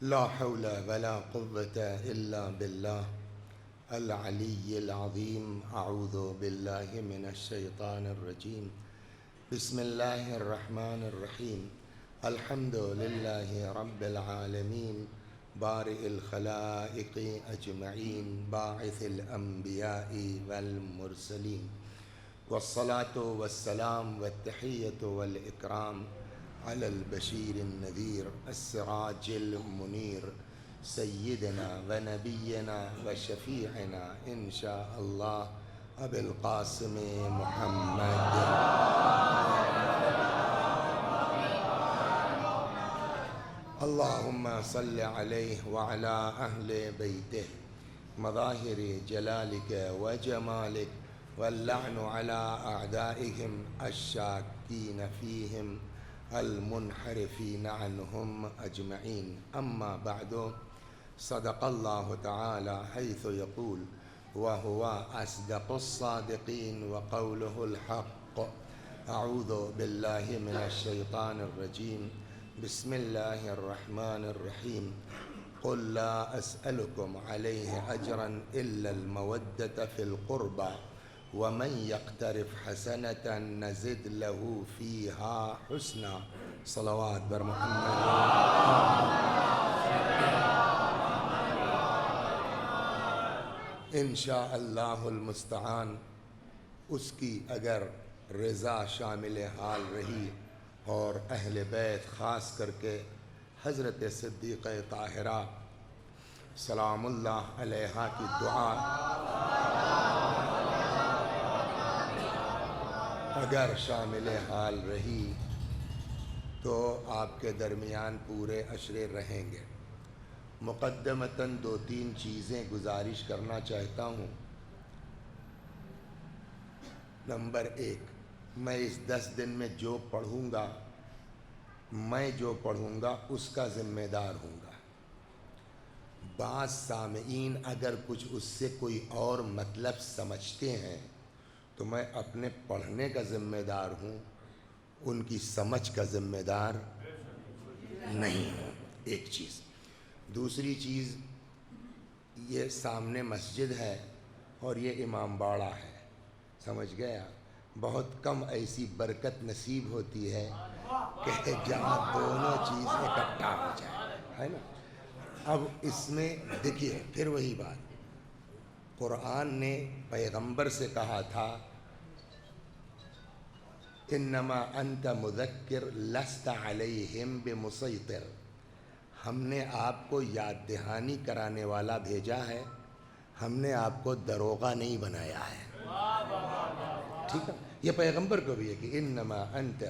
لا حول ولا قوة إلا بالله العلي العظيم. أعوذ بالله من الشيطان الرجيم. بسم الله الرحمن الرحيم. الحمد لله رب العالمين بارئ الخلائق أجمعين باعث الأنبياء والمرسلين، والصلاة والسلام والتحية والإكرام على البشير النذير السراج المنير سيدنا ونبينا وشفيعنا إن شاء الله أبي القاسم محمد. اللهم صل عليه وعلى أهل بيته مظاهر جلالك وجمالك، واللعن على أعدائهم الشاكين فيهم المنحرفين عنهم أجمعين. أما بعد، صدق الله تعالى حيث يقول وهو أصدق الصادقين وقوله الحق. أعوذ بالله من الشيطان الرجيم. بسم الله الرحمن الرحيم. قل لا أسألكم عليه أجرا إلا المودة في القربى ومن يقترف حسنة نزد له فيها حسنا. صلوات بر محمد. انشاء اللہ المستعان اس کی اگر رضا شامل حال رہی اور اہل بیت خاص کر کے حضرت صدیقہ طاہرہ سلام اللہ علیہا کی دعا اگر شامل حال رہی تو آپ کے درمیان پورے عشرے رہیں گے۔ مقدمتاً 2-3 چیزیں گزارش کرنا چاہتا ہوں۔ نمبر 1، میں اس 10 دن میں جو پڑھوں گا اس کا ذمہ دار ہوں گا۔ بعض سامعین اگر کچھ اس سے کوئی اور مطلب سمجھتے ہیں تو میں اپنے پڑھنے کا ذمہ دار ہوں، ان کی سمجھ کا ذمہ دار نہیں ہوں۔ ایک چیز۔ دوسری چیز، یہ سامنے مسجد ہے اور یہ امام باڑہ ہے، سمجھ گیا؟ بہت کم ایسی برکت نصیب ہوتی ہے کہ جہاں دونوں چیز اکٹھا ہو جائے، ہے نا؟ اب اس میں دیکھیے پھر وہی بات، قرآن نے پیغمبر سے کہا تھا انما انت مذکر لست علیہم بمسیطر، ہم نے آپ کو یاد دہانی کرانے والا بھیجا ہے، ہم نے آپ کو دروغہ نہیں بنایا ہے۔ ٹھیک ہے؟ یہ پیغمبر کو بھی ہے کہ انما انت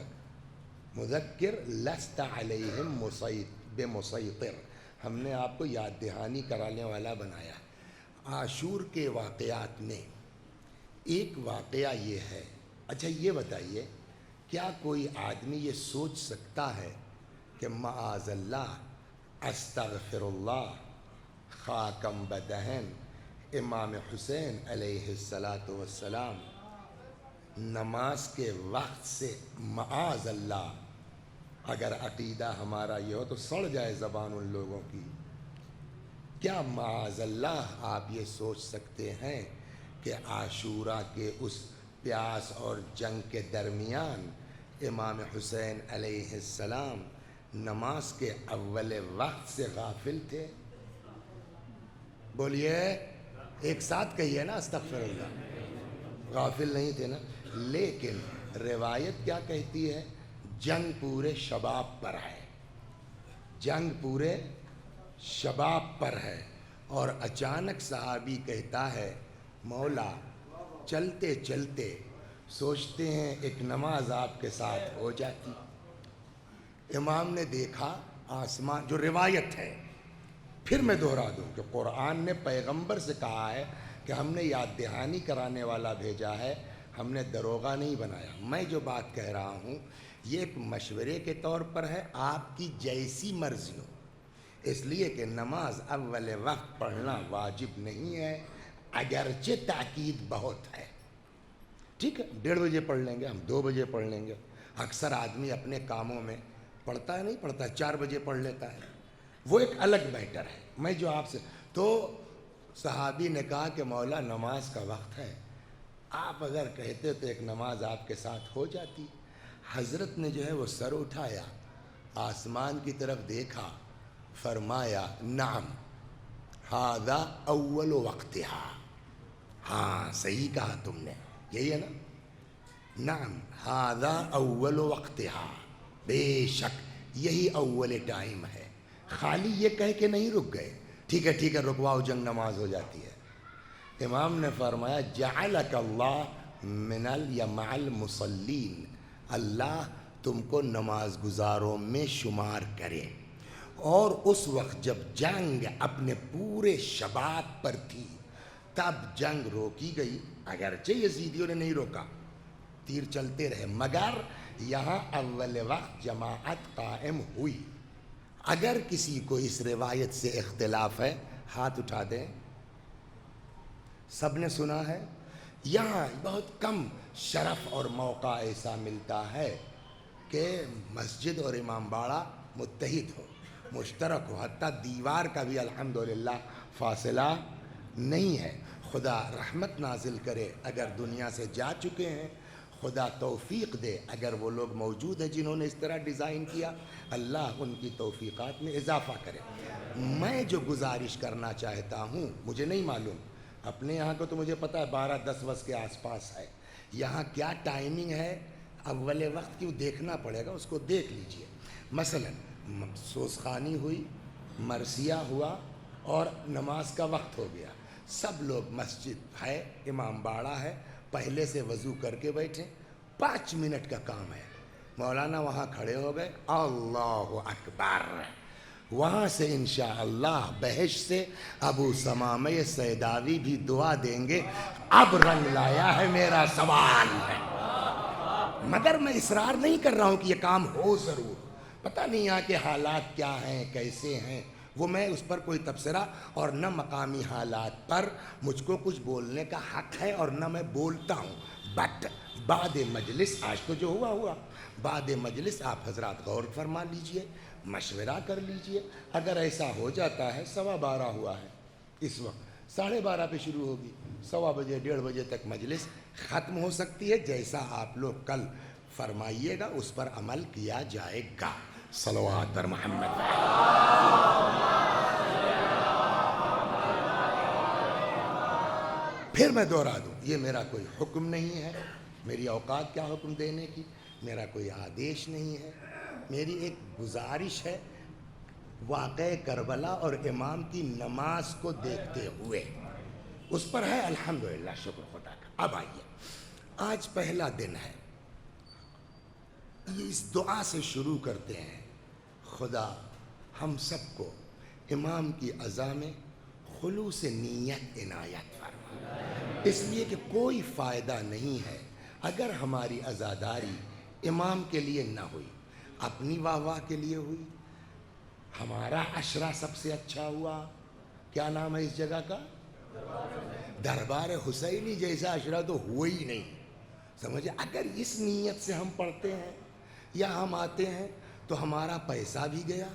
مذکر لست علیہم بمسیطر، ہم نے آپ کو یاد دہانی کرانے والا بنایا ہے۔ عاشور کے واقعات میں ایک واقعہ یہ ہے، اچھا یہ بتائیے کیا کوئی آدمی یہ سوچ سکتا ہے کہ معاذ اللہ استغفر اللہ خاکم بدہن امام حسین علیہ السلام نماز کے وقت سے معاذ اللہ، اگر عقیدہ ہمارا یہ ہو تو سڑ جائے زبان ان لوگوں کی، کیا معاذ اللہ آپ یہ سوچ سکتے ہیں کہ عاشورہ کے اس پیاس اور جنگ کے درمیان امام حسین علیہ السلام نماز کے اول وقت سے غافل تھے؟ بولیے ایک ساتھ کہیے نا استغفر اللہ۔ غافل نہیں تھے نا، لیکن روایت کیا کہتی ہے؟ جنگ پورے شباب پر ہے، جنگ پورے شباب پر ہے، اور اچانک صحابی کہتا ہے مولا چلتے چلتے سوچتے ہیں ایک نماز آپ کے ساتھ ہو جاتی۔ امام نے دیکھا آسمان، جو روایت ہے، پھر میں دہرا دوں کہ قرآن نے پیغمبر سے کہا ہے کہ ہم نے یاد دہانی کرانے والا بھیجا ہے، ہم نے دروغہ نہیں بنایا۔ میں جو بات کہہ رہا ہوں یہ ایک مشورے کے طور پر ہے، آپ کی جیسی مرضی ہو، اس لیے کہ نماز اول وقت پڑھنا واجب نہیں ہے، اگرچہ تاکید بہت ہے۔ ٹھیک ہے، 1:30 بجے پڑھ لیں گے، ہم 2 بجے پڑھ لیں گے۔ اکثر آدمی اپنے کاموں میں پڑھتا ہے، نہیں پڑھتا، 4 بجے پڑھ لیتا ہے، وہ ایک الگ میٹر ہے. میں جو آپ سے تو صحابی نے کہا کہ مولا نماز کا وقت ہے, آپ اگر کہتے تو ایک نماز آپ کے ساتھ ہو جاتی. حضرت نے جو ہے وہ سر اٹھایا, آسمان کی طرف دیکھا, فرمایا نعم ھذا اول وقتھا. ہاں صحیح کہا تم نے, یہی ہے نا, نعم ھذا اول وقتھا, بے شک یہی اول ٹائم ہے. خالی یہ کہہ کے نہیں رک گئے, ٹھیک ہے رکواؤ جنگ نماز ہو جاتی ہے. امام نے فرمایا جعلک اللہ من یا مع المصلین, اللہ تم کو نماز گزاروں میں شمار کرے. اور اس وقت جب جنگ اپنے پورے شباب پر تھی تب جنگ روکی گئی, اگرچہ یزیدیوں نے نہیں روکا, تیر چلتے رہے, مگر یہاں اول وقت جماعت قائم ہوئی. اگر کسی کو اس روایت سے اختلاف ہے ہاتھ اٹھا دیں. سب نے سنا ہے. یہاں بہت کم شرف اور موقع ایسا ملتا ہے کہ مسجد اور امام باڑہ متحد ہو, مشترک ہو, حتیٰ دیوار کا بھی الحمدللہ فاصلہ نہیں ہے. خدا رحمت نازل کرے اگر دنیا سے جا چکے ہیں, خدا توفیق دے اگر وہ لوگ موجود ہیں جنہوں نے اس طرح ڈیزائن کیا, اللہ ان کی توفیقات میں اضافہ کرے. میں جو گزارش کرنا چاہتا ہوں, مجھے نہیں معلوم, اپنے یہاں کو تو مجھے پتہ ہے 12-10 کے آس پاس ہے, یہاں کیا ٹائمنگ ہے اول وقت کی دیکھنا پڑے گا, اس کو دیکھ لیجئے. مثلا سوزخانی ہوئی, مرثیہ ہوا اور نماز کا وقت ہو گیا, سب لوگ مسجد ہے, امام باڑہ ہے, پہلے سے وضو کر کے بیٹھے, 5 منٹ کا کام ہے. مولانا وہاں کھڑے ہو گئے, اللہ اکبر, وہاں سے انشاءاللہ بہش سے ابو ثمامہ سیداوی بھی دعا دیں گے, اب رنگ لایا ہے میرا سوال ہے. مگر میں اصرار نہیں کر رہا ہوں کہ یہ کام ہو ضرور, پتہ نہیں یہاں کے حالات کیا ہیں کیسے ہیں, وہ میں اس پر کوئی تبصرہ, اور نہ مقامی حالات پر مجھ کو کچھ بولنے کا حق ہے اور نہ میں بولتا ہوں. بٹ بعد مجلس, آج تو جو ہوا, بعد مجلس آپ حضرات غور فرما لیجئے, مشورہ کر لیجئے. اگر ایسا ہو جاتا ہے 12:15 ہوا ہے, اس وقت 12:30 پہ شروع ہوگی, 1:15 1:30 بجے تک مجلس ختم ہو سکتی ہے. جیسا آپ لوگ کل فرمائیے گا اس پر عمل کیا جائے گا. صلوات پر محمد. پھر میں دوہرا دوں, یہ میرا کوئی حکم نہیں ہے, میری اوقات کیا حکم دینے کی, میرا کوئی آدیش نہیں ہے, میری ایک گزارش ہے واقع کربلا اور امام کی نماز کو دیکھتے ہوئے. اس پر ہے الحمدللہ, شکر خدا کا. اب آئیے, آج پہلا دن ہے, یہ اس دعا سے شروع کرتے ہیں, خدا ہم سب کو امام کی عزا میں خلوص نیت عنایت فرما. اس لیے کہ کوئی فائدہ نہیں ہے اگر ہماری عزاداری امام کے لیے نہ ہوئی, اپنی واہ واہ کے لیے ہوئی. ہمارا عشرہ سب سے اچھا ہوا, کیا نام ہے اس جگہ کا, دربار حسینی جیسا عشرہ تو ہوا ہی نہیں. سمجھے, اگر اس نیت سے ہم پڑھتے ہیں یا ہم آتے ہیں تو ہمارا پیسہ بھی گیا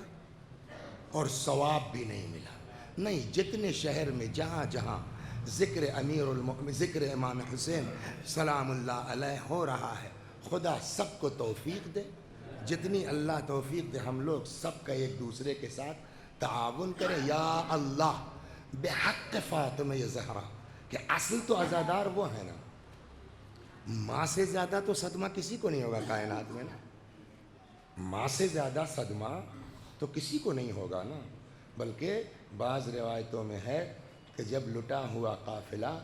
اور ثواب بھی نہیں ملا. نہیں, جتنے شہر میں جہاں جہاں ذکر امیر المؤمنین, ذکر امام حسین سلام اللہ علیہ ہو رہا ہے, خدا سب کو توفیق دے. جتنی اللہ توفیق دے, ہم لوگ سب کا ایک دوسرے کے ساتھ تعاون کریں. یا اللہ بحق فاطمہ زہرا, کہ اصل تو عزادار وہ ہے نا, ماں سے زیادہ تو صدمہ کسی کو نہیں ہوگا کائنات میں نا, ماں سے زیادہ صدمہ تو کسی کو نہیں ہوگا نا. بلکہ بعض روایتوں میں ہے کہ جب لٹا ہوا قافلہ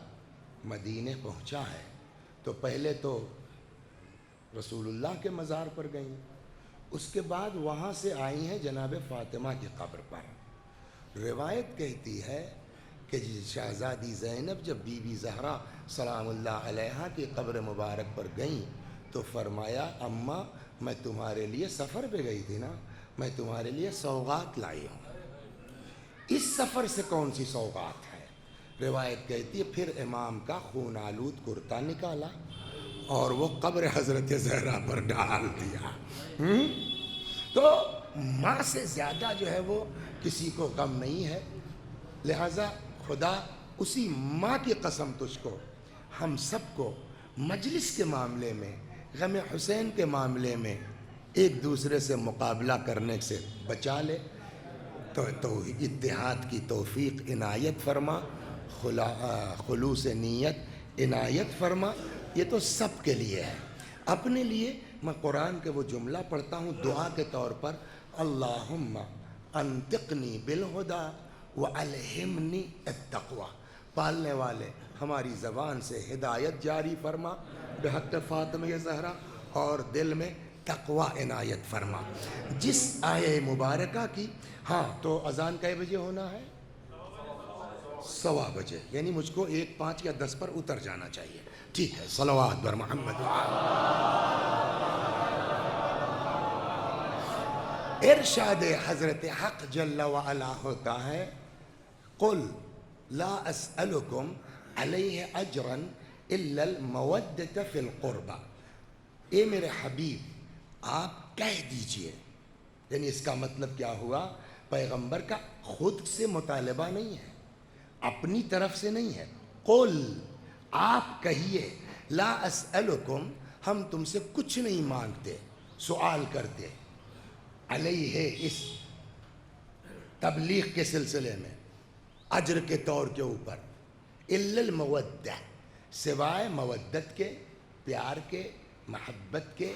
مدینے پہنچا ہے تو پہلے تو رسول اللہ کے مزار پر گئیں, اس کے بعد وہاں سے آئی ہیں جناب فاطمہ کی قبر پر. روایت کہتی ہے کہ شہزادی زینب جب بی بی زہرا سلام اللہ علیہا کی قبر مبارک پر گئیں تو فرمایا, اماں میں تمہارے لیے سفر پہ گئی تھی نا, میں تمہارے لیے سوغات لائی ہوں. اس سفر سے کون سی سوغات ہے؟ روایت کہتی ہے پھر امام کا خون آلود کرتا نکالا اور وہ قبر حضرت زہرا پر ڈال دیا. تو ماں سے زیادہ جو ہے وہ کسی کو غم نہیں ہے. لہٰذا خدا اسی ماں کی قسم تجھ کو ہم سب کو مجلس کے معاملے میں، غم حسین کے معاملے میں ایک دوسرے سے مقابلہ کرنے سے بچا لے. تو اتحاد کی توفیق عنایت فرما، خلوص نیت عنایت فرما. یہ تو سب کے لیے ہے. اپنے لیے میں قرآن کے وہ جملہ پڑھتا ہوں دعا کے طور پر، اللہم انطقنی بالہدی وَأَلْهِمْنِي التَّقْوَى. پالنے والے ہماری زبان سے ہدایت جاری فرما بحق فاطمہ زہرا، اور دل میں تقوی عنایت فرما. جس آیہ مبارکہ کی، ہاں تو اذان کئے بجے ہونا ہے؟ 1:15 بجے، یعنی مجھ کو 1، 5 یا 10 پر اتر جانا چاہیے. ٹھیک ہے، صلوات بر محمد. ارشاد حضرت حق جل وعلا ہوتا ہے، قل لا اسألکم علیہ اجرا الا المودۃ فی القربى. اے میرے حبیب آپ کہہ دیجئے، یعنی اس کا مطلب کیا ہوا؟ پیغمبر کا خود سے مطالبہ نہیں ہے، اپنی طرف سے نہیں ہے. قل آپ کہیے، لا اسألکم ہم تم سے کچھ نہیں مانگتے، سوال کرتے، علیہ اس تبلیغ کے سلسلے میں اجر کے طور کے اوپر، الا المودہ سوائے مودت کے، پیار کے، محبت کے،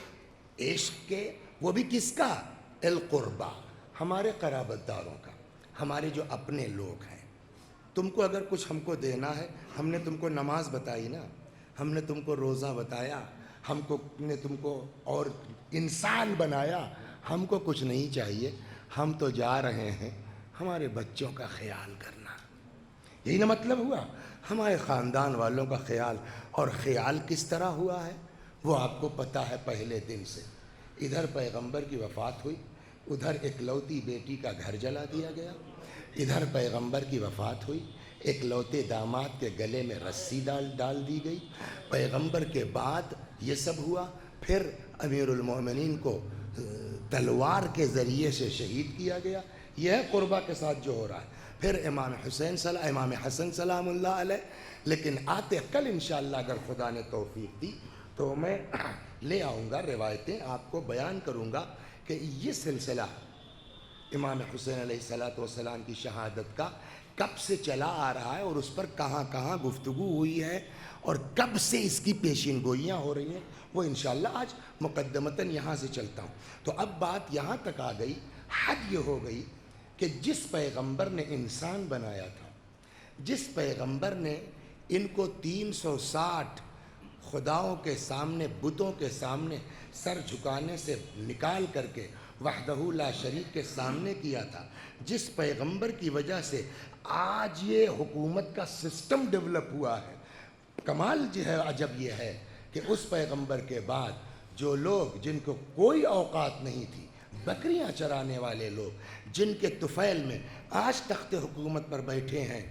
عشق کے. وہ بھی کس کا؟ القربہ، ہمارے قرابت داروں کا، ہمارے جو اپنے لوگ ہیں. تم کو اگر کچھ ہم کو دینا ہے، ہم نے تم کو نماز بتائی نا، ہم نے تم کو روزہ بتایا، ہم کو نے تم کو اور انسان بنایا. ہم کو کچھ نہیں چاہیے، ہم تو جا رہے ہیں ہمارے بچوں کا خیال کرنا. یہی نا مطلب ہوا، ہمارے خاندان والوں کا خیال. اور خیال کس طرح ہوا ہے وہ آپ کو پتہ ہے پہلے دن سے. ادھر پیغمبر کی وفات ہوئی، ادھر اکلوتی بیٹی کا گھر جلا دیا گیا. ادھر پیغمبر کی وفات ہوئی، اکلوتے داماد کے گلے میں رسی ڈال دی گئی. پیغمبر کے بعد یہ سب ہوا. پھر امیر المومنین کو تلوار کے ذریعے سے شہید کیا گیا. یہ ہے قربہ کے ساتھ جو ہو رہا ہے. پھر امام حسن سلام اللہ علیہ. لیکن آتے کل انشاءاللہ اگر خدا نے توفیق دی تو میں لے آؤں گا روایتیں، آپ کو بیان کروں گا کہ یہ سلسلہ امام حسین علیہ السلام کی شہادت کا کب سے چلا آ رہا ہے، اور اس پر کہاں کہاں گفتگو ہوئی ہے، اور کب سے اس کی پیشین گوئیاں ہو رہی ہیں، وہ انشاءاللہ آج مقدمتاً یہاں سے چلتا ہوں. تو اب بات یہاں تک آ گئی، حد یہ ہو گئی کہ جس پیغمبر نے انسان بنایا تھا، جس پیغمبر نے ان کو 360 خداؤں کے سامنے، بتوں کے سامنے سر جھکانے سے نکال کر کے وحدہ لا شریک کے سامنے کیا تھا، جس پیغمبر کی وجہ سے آج یہ حکومت کا سسٹم ڈیولپ ہوا ہے. کمال جو ہے عجب یہ ہے کہ اس پیغمبر کے بعد جو لوگ جن کو کوئی اوقات نہیں تھی، بکریاں چرانے والے لوگ جن کے طفیل میں آج تخت حکومت پر بیٹھے ہیں،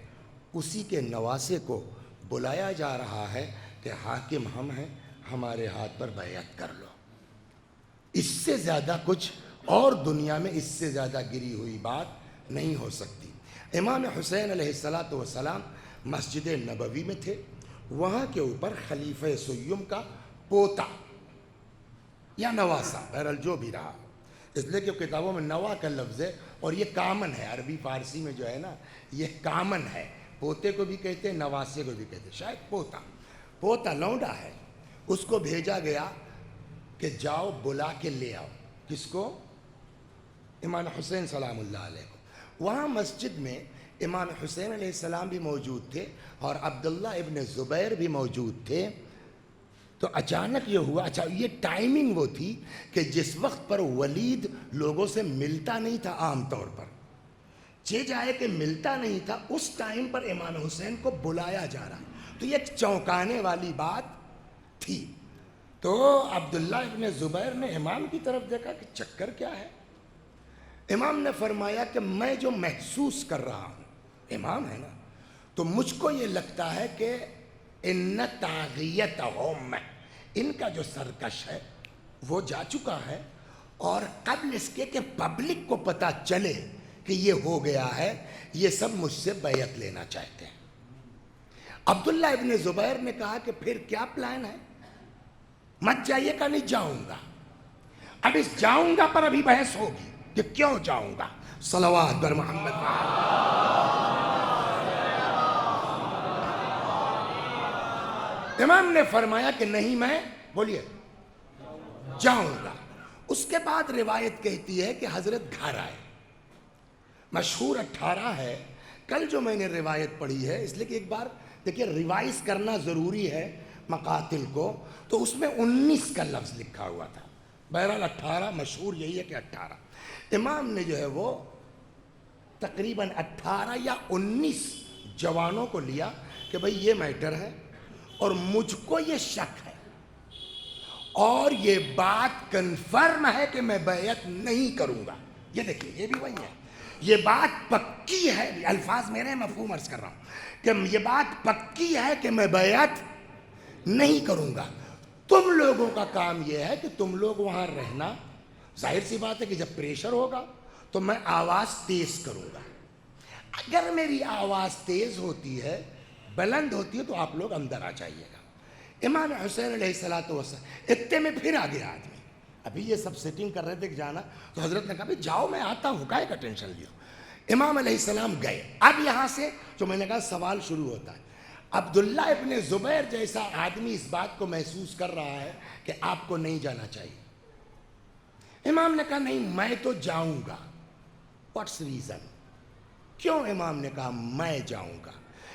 اسی کے نواسے کو بلایا جا رہا ہے کہ حاکم ہم ہیں، ہمارے ہاتھ پر بیعت کر لو. اس سے زیادہ کچھ اور دنیا میں اس سے زیادہ گری ہوئی بات نہیں ہو سکتی. امام حسین علیہ السلام مسجد نبوی میں تھے. وہاں کے اوپر خلیفہ سیم کا پوتا یا نواسہ، بہرحال جو بھی رہا، اس لیے کہ کتابوں میں نوا کا لفظ ہے اور یہ کامن ہے، عربی فارسی میں جو ہے نا یہ کامن ہے. پوتے کو بھی کہتے ہیں، نواسے کو بھی کہتے ہیں. شاید پوتا لونڈا ہے. اس کو بھیجا گیا کہ جاؤ بلا کے لے آؤ. کس کو؟ امام حسین سلام اللہ علیہ کو. وہاں مسجد میں امام حسین علیہ السلام بھی موجود تھے اور عبداللہ ابن زبیر بھی موجود تھے. تو اچانک یہ ہوا، اچھا یہ ٹائمنگ وہ تھی کہ جس وقت پر ولید لوگوں سے ملتا نہیں تھا، عام طور پر جائے کہ ملتا نہیں تھا، اس ٹائم پر امام حسین کو بلایا جا رہا. تو یہ ایک چونکانے والی بات تھی. تو عبداللہ ابن زبیر نے امام کی طرف دیکھا کہ چکر کیا ہے. امام نے فرمایا کہ میں جو محسوس کر رہا ہوں، امام ہے نا، تو مجھ کو یہ لگتا ہے کہ ان طاغیتہم، ان کا جو سرکش ہے وہ جا چکا ہے اور قبل اس کے کہ پبلک کو پتا چلے کہ یہ ہو گیا ہے، یہ سب مجھ سے بیعت لینا چاہتے ہیں۔ عبداللہ ابن زبیر نے کہا کہ پھر کیا پلان ہے؟ مت جائیے کہ نہیں جاؤں گا۔ اب اس جاؤں گا پر ابھی بحث ہوگی کہ کیوں جاؤں گا۔ صلوات بر محمد۔ امام نے فرمایا کہ نہیں، میں بولیے جاؤں گا۔ اس کے بعد روایت کہتی ہے کہ حضرت گھر آئے، مشہور 18 ہے۔ کل جو میں نے روایت پڑھی ہے، اس لیے کہ ایک بار دیکھیے ریوائز کرنا ضروری ہے مقاتل کو، تو اس میں 19 کا لفظ لکھا ہوا تھا، بہرحال 18 مشہور یہی ہے کہ 18۔ امام نے جو ہے وہ تقریباً 18 یا 19 جوانوں کو لیا کہ بھئی یہ میٹر ہے اور مجھ کو یہ شک ہے اور یہ بات کنفرم ہے کہ میں بیعت نہیں کروں گا۔ یہ دیکھیے یہ بھی وہی ہے، یہ بات پکی ہے، الفاظ میرے مفہوم عرض کر رہا ہوں کہ یہ بات پکی ہے کہ میں بیعت نہیں کروں گا۔ تم لوگوں کا کام یہ ہے کہ تم لوگ وہاں رہنا، ظاہر سی بات ہے کہ جب پریشر ہوگا تو میں آواز تیز کروں گا، اگر میری آواز تیز ہوتی ہے، بلند ہوتی ہے، تو آپ لوگ اندر آ جائیے گا۔ امام حسین علیہ السلام اتنے میں پھر آ گیا آدمی، ابھی یہ سب سیٹنگ کر رہے تھے کہ جانا، تو حضرت نے کہا بھی جاؤ میں آتا ہوں، کائے کا ٹینشن لیو۔ امام علیہ السلام گئے۔ اب یہاں سے جو میں نے کہا سوال شروع ہوتا ہے، عبداللہ ابن زبیر جیسا آدمی اس بات کو محسوس کر رہا ہے کہ آپ کو نہیں جانا چاہیے۔ امام نے کہا نہیں میں تو جاؤں گا۔ What's reason? کیوں امام نے کہا میں جاؤں گا؟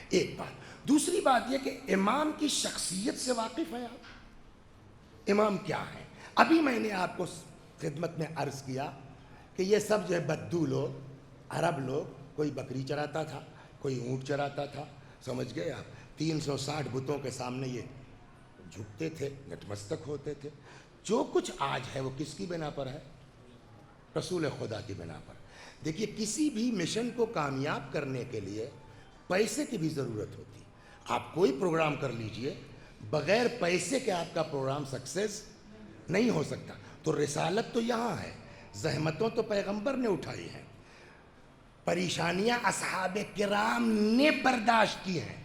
ایک بات۔ دوسری بات یہ کہ امام کی شخصیت سے واقف ہے آپ؟ امام کیا ہے؟ ابھی میں نے آپ کو خدمت میں عرض کیا کہ یہ سب جو ہے بدو لوگ، عرب لوگ، کوئی بکری چراتا تھا، کوئی اونٹ چراتا تھا، سمجھ گئے آپ؟ 360 بتوں کے سامنے یہ جھکتے تھے، نتمستک ہوتے تھے۔ جو کچھ آج ہے وہ کس کی بنا پر ہے؟ رسول خدا کی بنا پر۔ دیکھیے کسی بھی مشن کو کامیاب کرنے کے لیے پیسے کی بھی ضرورت ہوتی ہے۔ آپ کوئی پروگرام کر لیجئے، بغیر پیسے کے آپ کا پروگرام سکسیس نہیں ہو سکتا۔ تو رسالت تو یہاں ہے، زحمتوں تو پیغمبر نے اٹھائی ہیں، پریشانیاں اصحاب کرام نے برداشت کی ہیں۔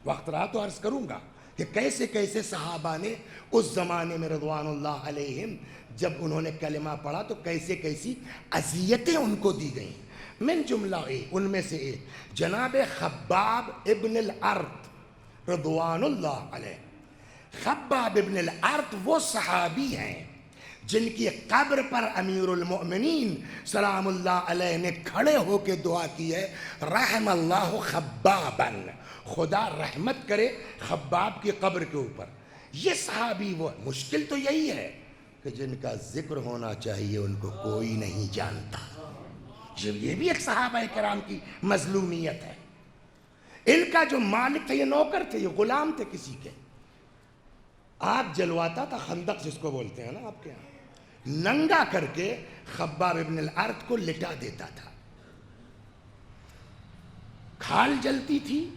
وقت رہا تو عرض کروں گا کہ کیسے کیسے صحابہ نے اس زمانے میں رضوان اللہ علیہم جب انہوں نے کلمہ پڑھا تو کیسے کیسی اذیتیں ان کو دی گئیں۔ من جملہ ان میں سے ایک جناب خباب ابن الارت رضوان اللہ علیہ۔ خباب ابن الارت وہ صحابی ہیں جن کی قبر پر امیر المؤمنین سلام اللہ علیہ نے کھڑے ہو کے دعا کی ہے، رحم اللہ خبابا، خدا رحمت کرے خباب کی قبر کے اوپر۔ یہ صحابی وہ، مشکل تو یہی ہے کہ جن کا ذکر ہونا چاہیے ان کو کوئی نہیں جانتا۔ یہ بھی ایک صحابہ کرام کی مظلومیت ہے۔ ان کا جو مالک تھے یہ نوکر تھے، یہ غلام تھے کسی کے، آگ جلواتا تھا، خندق جس کو بولتے ہیں نا آپ کے یہاں، ننگا کر کے خباب ابن الارت کو لٹا دیتا تھا۔ کھال جلتی تھی،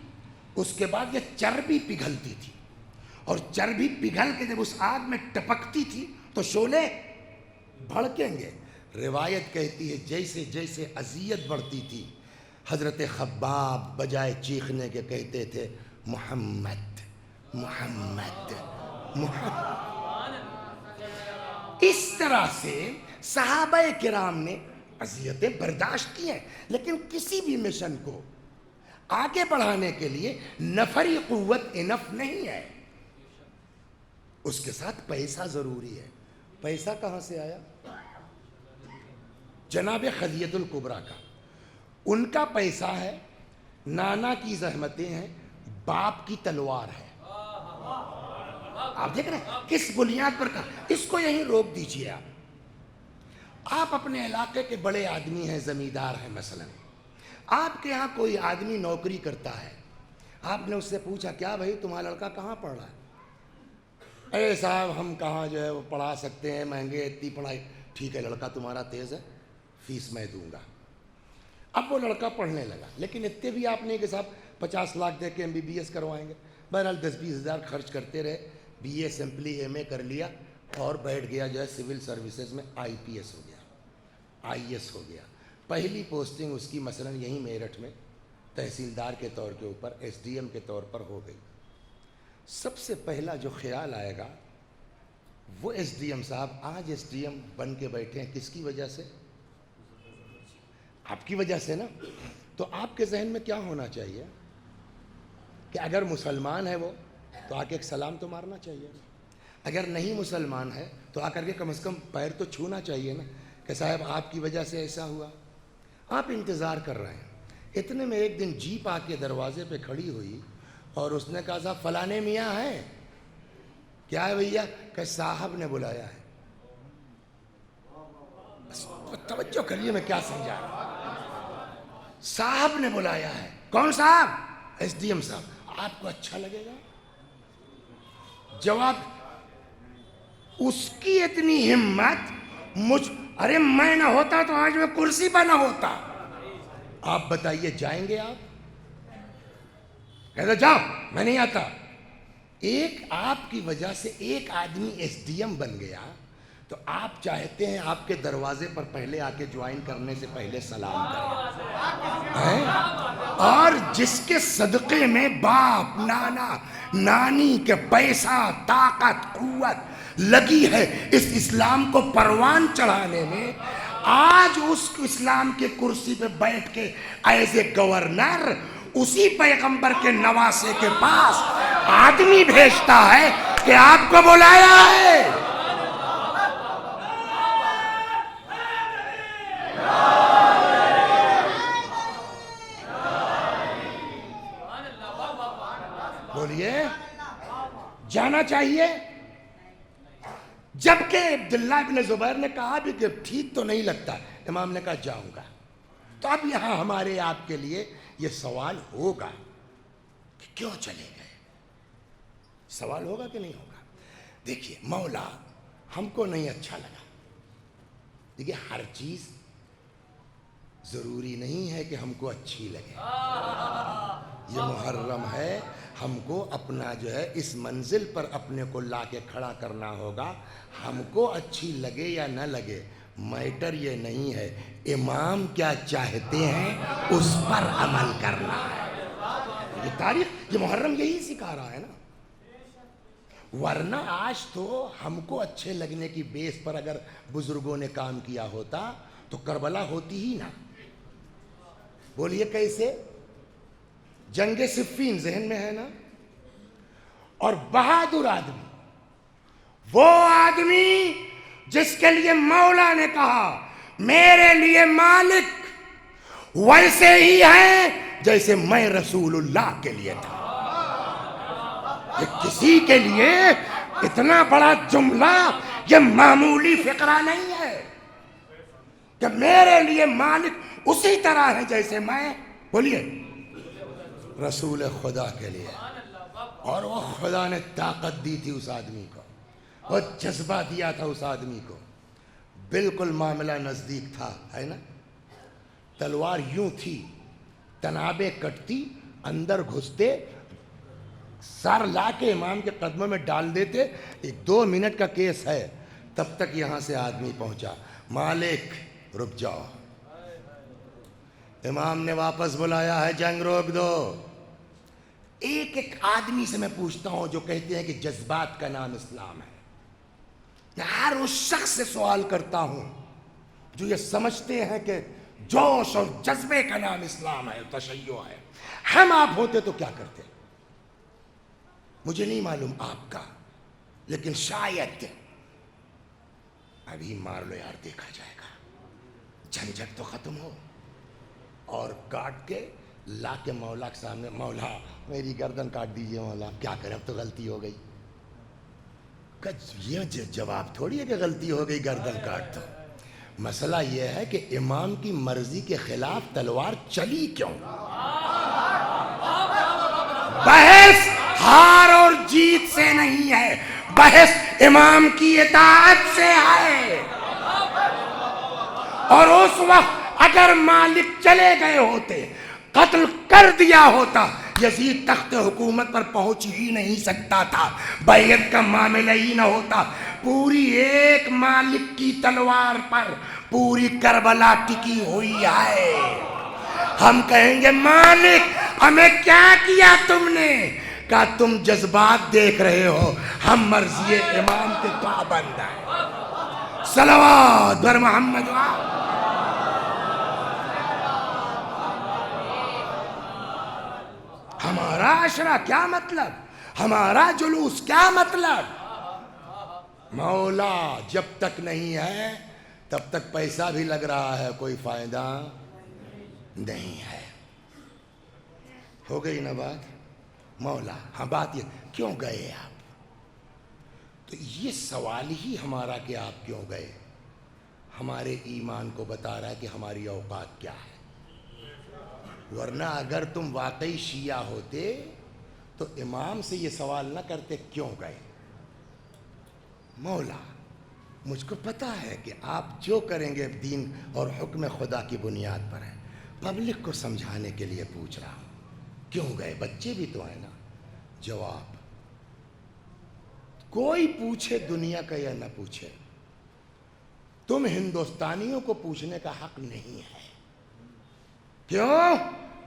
اس کے بعد یہ چربی پگھلتی تھی، اور چربی پگھل کے جب اس آگ میں ٹپکتی تھی تو شعلے بھڑکیں گے۔ روایت کہتی ہے جیسے جیسے اذیت بڑھتی تھی، حضرت خباب بجائے چیخنے کے کہتے تھے محمد محمد محمد۔ اس طرح سے صحابہ کرام نے اذیتیں برداشت کی ہیں، لیکن کسی بھی مشن کو آگے بڑھانے کے لیے نفری قوت انف نہیں ہے، اس کے ساتھ پیسہ ضروری ہے۔ پیسہ کہاں سے آیا؟ جناب خدیجہ الکبریٰ کا، ان کا پیسہ ہے، نانا کی زحمتیں ہیں، باپ کی تلوار ہے۔ آپ دیکھ رہے ہیں کس بنیاد پر کہا؟ اس کو یہیں روک دیجئے۔ آپ اپنے علاقے کے بڑے آدمی ہیں، زمیندار ہیں، مثلا آپ کے ہاں کوئی آدمی نوکری کرتا ہے، آپ نے اس سے پوچھا کیا بھائی تمہارا لڑکا کہاں پڑھ رہا ہے؟ اے صاحب ہم کہاں جو ہے وہ پڑھا سکتے ہیں، مہنگے اتنی پڑھائی۔ ٹھیک ہے لڑکا تمہارا تیز ہے، فیس میں دوں گا۔ اب وہ لڑکا پڑھنے لگا، لیکن اتنے بھی آپ نے کہ صاحب 50 لاکھ دے کے MBBS کروائیں گے۔ بہرحال 10-20 ہزار خرچ کرتے رہے، BA سمپلی MA کر لیا اور بیٹھ گیا جو ہے سول سروسز میں IPS ہو گیا۔ IAS ہو گیا. پہلی پوسٹنگ اس کی مثلاً یہیں میرٹھ میں تحصیلدار کے طور کے اوپر SDM کے طور پر ہو گئی. سب سے پہلا جو خیال آئے گا وہ SDM صاحب آج SDM بن کے بیٹھے ہیں کس کی وجہ سے؟ آپ کی وجہ سے نا. تو آپ کے ذہن میں کیا ہونا چاہیے کہ اگر مسلمان ہے وہ تو آ کے ایک سلام تو مارنا چاہیے, اگر نہیں مسلمان ہے تو آ کر کے کم از کم پیر تو چھونا چاہیے نا کہ صاحب آپ کی وجہ سے ایسا ہوا. آپ انتظار کر رہے ہیں. اتنے میں ایک دن جیپ آ کے دروازے پہ کھڑی ہوئی اور اس نے کہا صاحب فلانے میاں ہیں. کیا ہے بھیا؟ کہ صاحب نے بلایا ہے. توجہ کریے میں کیا سمجھا رہا ہوں. صاحب نے بلایا ہے. کون صاحب؟ SDM صاحب. آپ کو اچھا لگے گا؟ جواب اس کی اتنی ہمت ارے میں نہ ہوتا تو آج میں کرسی پہ نہ ہوتا. آپ بتائیے جائیں گے آپ؟ کہتا جاؤ میں نہیں آتا. ایک آپ کی وجہ سے ایک آدمی SDM بن گیا تو آپ چاہتے ہیں آپ کے دروازے پر پہلے آ کے جوائن کرنے سے پہلے سلام کریں. اور جس کے صدقے میں باپ نانا نانی کے پیسہ طاقت قوت لگی ہے اس اسلام کو پروان چڑھانے میں, آج اس اسلام کے کرسی پہ بیٹھ کے ایز اے گورنر اسی پیغمبر کے نواسے کے پاس آدمی بھیجتا ہے کہ آپ کو بلایا ہے. بولیے جانا چاہیے. جبکہ عبداللہ بن زبیر نے کہا بھی کہ ٹھیک تو نہیں لگتا. امام نے کہا جاؤں گا. تو اب یہاں ہمارے آپ کے لیے یہ سوال ہوگا کہ کیوں چلے گئے؟ سوال ہوگا کہ نہیں ہوگا؟ دیکھیے مولا ہم کو نہیں اچھا لگا. دیکھیے ہر چیز ضروری نہیں ہے کہ ہم کو اچھی لگے. یہ محرم ہے, ہم کو اپنا جو ہے اس منزل پر اپنے کو لا کے کھڑا کرنا ہوگا. ہم کو اچھی لگے یا نہ لگے میٹر یہ نہیں ہے, امام کیا چاہتے ہیں اس پر عمل کرنا ہے. یہ تاریخ یہ محرم یہی سکھا رہا ہے نا. ورنہ آج تو ہم کو اچھے لگنے کی بیس پر اگر بزرگوں نے کام کیا ہوتا تو کربلا ہوتی ہی نا. بولیے کیسے؟ جنگ صفین ذہن میں ہے نا. اور بہادر آدمی وہ آدمی جس کے لیے مولا نے کہا میرے لیے مالک ویسے ہی ہیں جیسے میں رسول اللہ کے لیے تھا. یہ کسی کے لیے اتنا بڑا جملہ یہ معمولی فقرہ نہیں ہے کہ میرے لیے مالک اسی طرح ہے جیسے میں بولیے رسول خدا کے لیے. اور وہ خدا نے طاقت دی تھی اس آدمی کو, وہ جذبہ دیا تھا اس آدمی کو. بالکل معاملہ نزدیک تھا ہے نا. تلوار یوں تھی, تنابیں کٹتی, اندر گھستے, سر لا کے امام کے قدموں میں ڈال دیتے. 1-2 منٹ کا کیس ہے, تب تک یہاں سے آدمی پہنچا. مالک رک جاؤ, امام نے واپس بلایا ہے, جنگ روک دو. ایک ایک آدمی سے میں پوچھتا ہوں جو کہتے ہیں کہ جذبات کا نام اسلام ہے. میں ہر اس شخص سے سوال کرتا ہوں جو یہ سمجھتے ہیں کہ جوش اور جذبے کا نام اسلام ہے, تشیع ہے. ہم آپ ہوتے تو کیا کرتے؟ مجھے نہیں معلوم آپ کا, لیکن شاید ابھی مار لو یار دیکھا جائے گا, جھنجھٹ تو ختم ہو. اور کاٹ کے لا کے مولا کے سامنے, مولا میری گردن کاٹ دیجئے مولا. کیا کریں اب تو غلطی ہو گئی. یہ جواب تھوڑی ہے کہ غلطی ہو گئی گردن کاٹ دو. مسئلہ یہ ہے کہ امام کی مرضی کے خلاف تلوار چلی کیوں. بحث ہار اور جیت سے نہیں ہے, بحث امام کی اطاعت سے ہے. اور اس وقت اگر مالک چلے گئے ہوتے, قتل کر دیا ہوتا, یزید تخت حکومت پر پہنچ ہی نہیں سکتا تھا, بیعت کا معاملہ ہی نہ ہوتا. پوری ایک مالک کی تلوار پر پوری کربلا ٹکی ہوئی ہے. ہم کہیں گے مالک ہمیں کیا کیا تم نے؟ کہا تم جذبات دیکھ رہے ہو، ہم مرضی امام کے پابند ہیں. صلوات بر محمد. ہمارا عشرہ کیا مطلب؟ ہمارا جلوس کیا مطلب؟ مولا جب تک نہیں ہے تب تک پیسہ بھی لگ رہا ہے، کوئی فائدہ نہیں ہے. ہو گئی نا بات؟ مولا ہاں بات یہ کیوں گئے آپ؟ تو یہ سوال ہی ہمارا کہ آپ کیوں گئے ہمارے ایمان کو بتا رہا ہے کہ ہماری اوقات کیا ہے. ورنہ اگر تم واقعی شیعہ ہوتے تو امام سے یہ سوال نہ کرتے کیوں گئے. مولا مجھ کو پتا ہے کہ آپ جو کریں گے دین اور حکم خدا کی بنیاد پر ہے، پبلک کو سمجھانے کے لیے پوچھ رہا ہوں کیوں گئے؟ بچے بھی تو ہیں نا. جواب کوئی پوچھے دنیا کا یا نہ پوچھے، تم ہندوستانیوں کو پوچھنے کا حق نہیں ہے. کیوں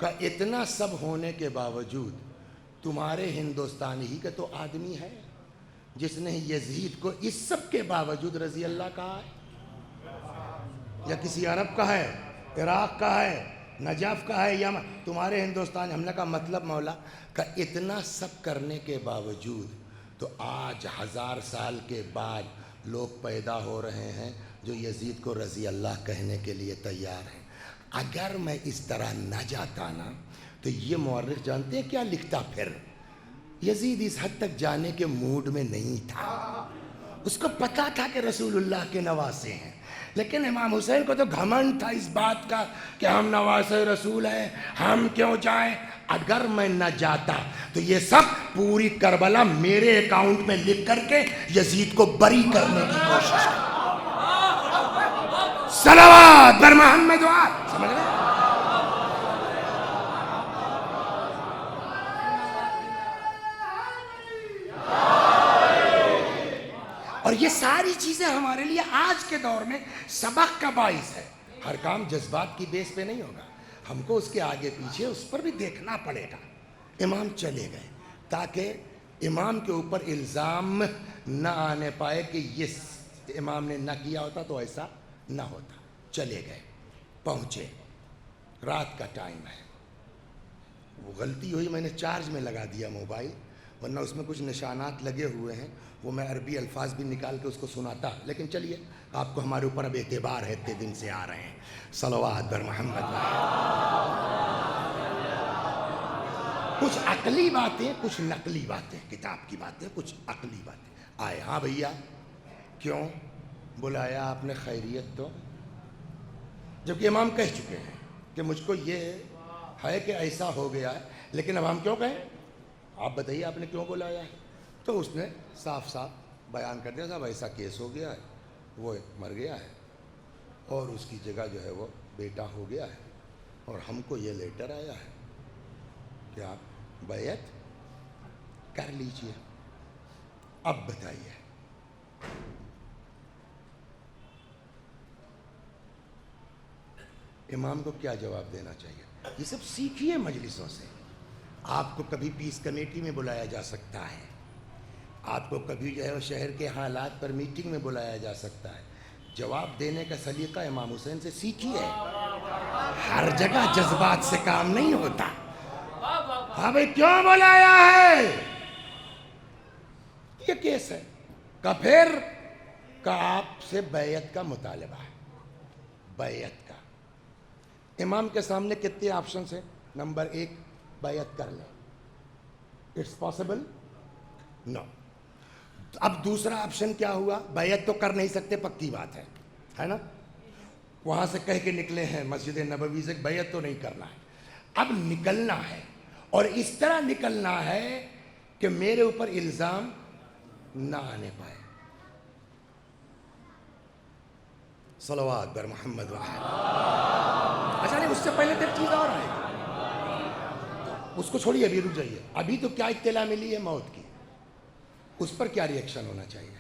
کہ اتنا سب ہونے کے باوجود تمہارے ہندوستانی ہی کا تو آدمی ہے جس نے یزید کو اس سب کے باوجود رضی اللہ کہا ہے، یا کسی عرب کا ہے، عراق کا ہے، نجف کا ہے، یا تمہارے ہندوستان. ہم نے کہا مطلب مولا کہ اتنا سب کرنے کے باوجود تو آج 1000 سال کے بعد لوگ پیدا ہو رہے ہیں جو یزید کو رضی اللہ کہنے کے لیے تیار ہیں. اگر میں اس طرح نہ جاتا نا تو یہ مورخ جانتے ہیں کیا لکھتا؟ پھر یزید اس حد تک جانے کے موڈ میں نہیں تھا. اس کو پتا تھا کہ رسول اللہ کے نواسے ہیں، لیکن امام حسین کو تو گھمنڈ تھا اس بات کا کہ ہم نواسے رسول ہیں، ہم کیوں جائیں. اگر میں نہ جاتا تو یہ سب پوری کربلا میرے اکاؤنٹ میں لکھ کر کے یزید کو بری کرنے کی کوشش کی. صلوات بر محمد. سمجھ رہے؟ اور یہ ساری چیزیں ہمارے لیے آج کے دور میں سبق کا باعث ہے. ہر کام جذبات کی بیس پہ نہیں ہوگا، ہم کو اس کے آگے پیچھے اس پر بھی دیکھنا پڑے گا. امام چلے گئے تاکہ امام کے اوپر الزام نہ آنے پائے کہ یہ امام نے نہ کیا ہوتا تو ایسا نہ ہوتا. چلے گئے، پہنچے، رات کا ٹائم ہے. وہ غلطی ہوئی میں نے چارج میں لگا دیا موبائل، ورنہ اس میں کچھ نشانات لگے ہوئے ہیں، وہ میں عربی الفاظ بھی نکال کے اس کو سناتا. لیکن چلیے آپ کو ہمارے اوپر اب اعتبار ہے، اتنے دن سے آ رہے ہیں. صلوات بر محمد. کچھ عقلی باتیں، کچھ نقلی باتیں، کتاب کی باتیں، کچھ عقلی باتیں. آئے ہاں بھیا کیوں بلایا آپ نے؟ خیریت تو؟ جبکہ امام کہہ چکے ہیں کہ مجھ کو یہ ہے کہ ایسا ہو گیا ہے، لیکن اب ہم کیوں کہیں؟ آپ بتائیے آپ نے کیوں بلایا ہے؟ تو اس نے صاف صاف بیان کر دیا صاحب ایسا کیس ہو گیا ہے، وہ مر گیا ہے اور اس کی جگہ جو ہے وہ بیٹا ہو گیا ہے، اور ہم کو یہ لیٹر آیا ہے کہ آپ بیعت کر لیجئے. اب بتائیے امام کو کیا جواب دینا چاہیے؟ یہ سب سیکھیے مجلسوں سے. آپ کو کبھی پیس کمیٹی میں بلایا جا سکتا ہے، آپ کو کبھی جو ہے وہ شہر کے حالات پر میٹنگ میں بلایا جا سکتا ہے. جواب دینے کا سلیقہ امام حسین سے سیکھیے. ہر جگہ جذبات سے کام نہیں ہوتا. ہاں بھائی کیوں بلایا ہے؟ یہ کیس ہے کہ پھر کہ آپ سے بیعت کا مطالبہ ہے. بیعت کا امام کے سامنے کتنے آپشنز ہیں؟ نمبر 1 بیعت کر لیں. It's possible? نو. اب دوسرا آپشن کیا ہوا؟ بیعت تو کر نہیں سکتے، پکی بات ہے نا؟ وہاں سے کہہ کے نکلے ہیں مسجد نبوی سے بیعت تو نہیں کرنا ہے. اب نکلنا ہے اور اس طرح نکلنا ہے کہ میرے اوپر الزام نہ آنے پائے. صلوات بر محمد. اچھا نہیں، اس سے پہلے تو ایک چیز اور آئے گی، اس کو چھوڑیے، ابھی رک جائیے. ابھی تو کیا اطلاع ملی ہے موت کی، اس پر کیا ری ایکشن ہونا چاہیے؟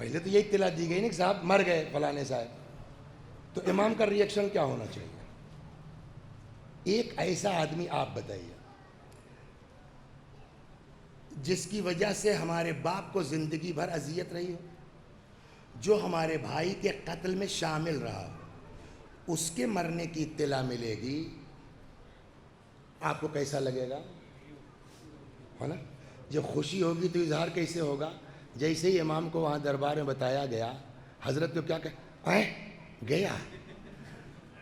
پہلے تو یہی اطلاع دی گئی نا کہ صاحب مر گئے فلانے صاحب، تو امام کا ریئیکشن کیا ہونا چاہیے؟ ایک ایسا آدمی آپ بتائیے جس کی وجہ سے ہمارے باپ کو زندگی بھر اذیت رہی ہو، جو ہمارے بھائی کے قتل میں شامل رہا، اس کے مرنے کی اطلاع ملے گی، آپ کو کیسا لگے گا؟ ہے نا؟ جب خوشی ہوگی تو اظہار کیسے ہوگا؟ جیسے ہی امام کو وہاں دربار میں بتایا گیا، حضرت کو کیا گیا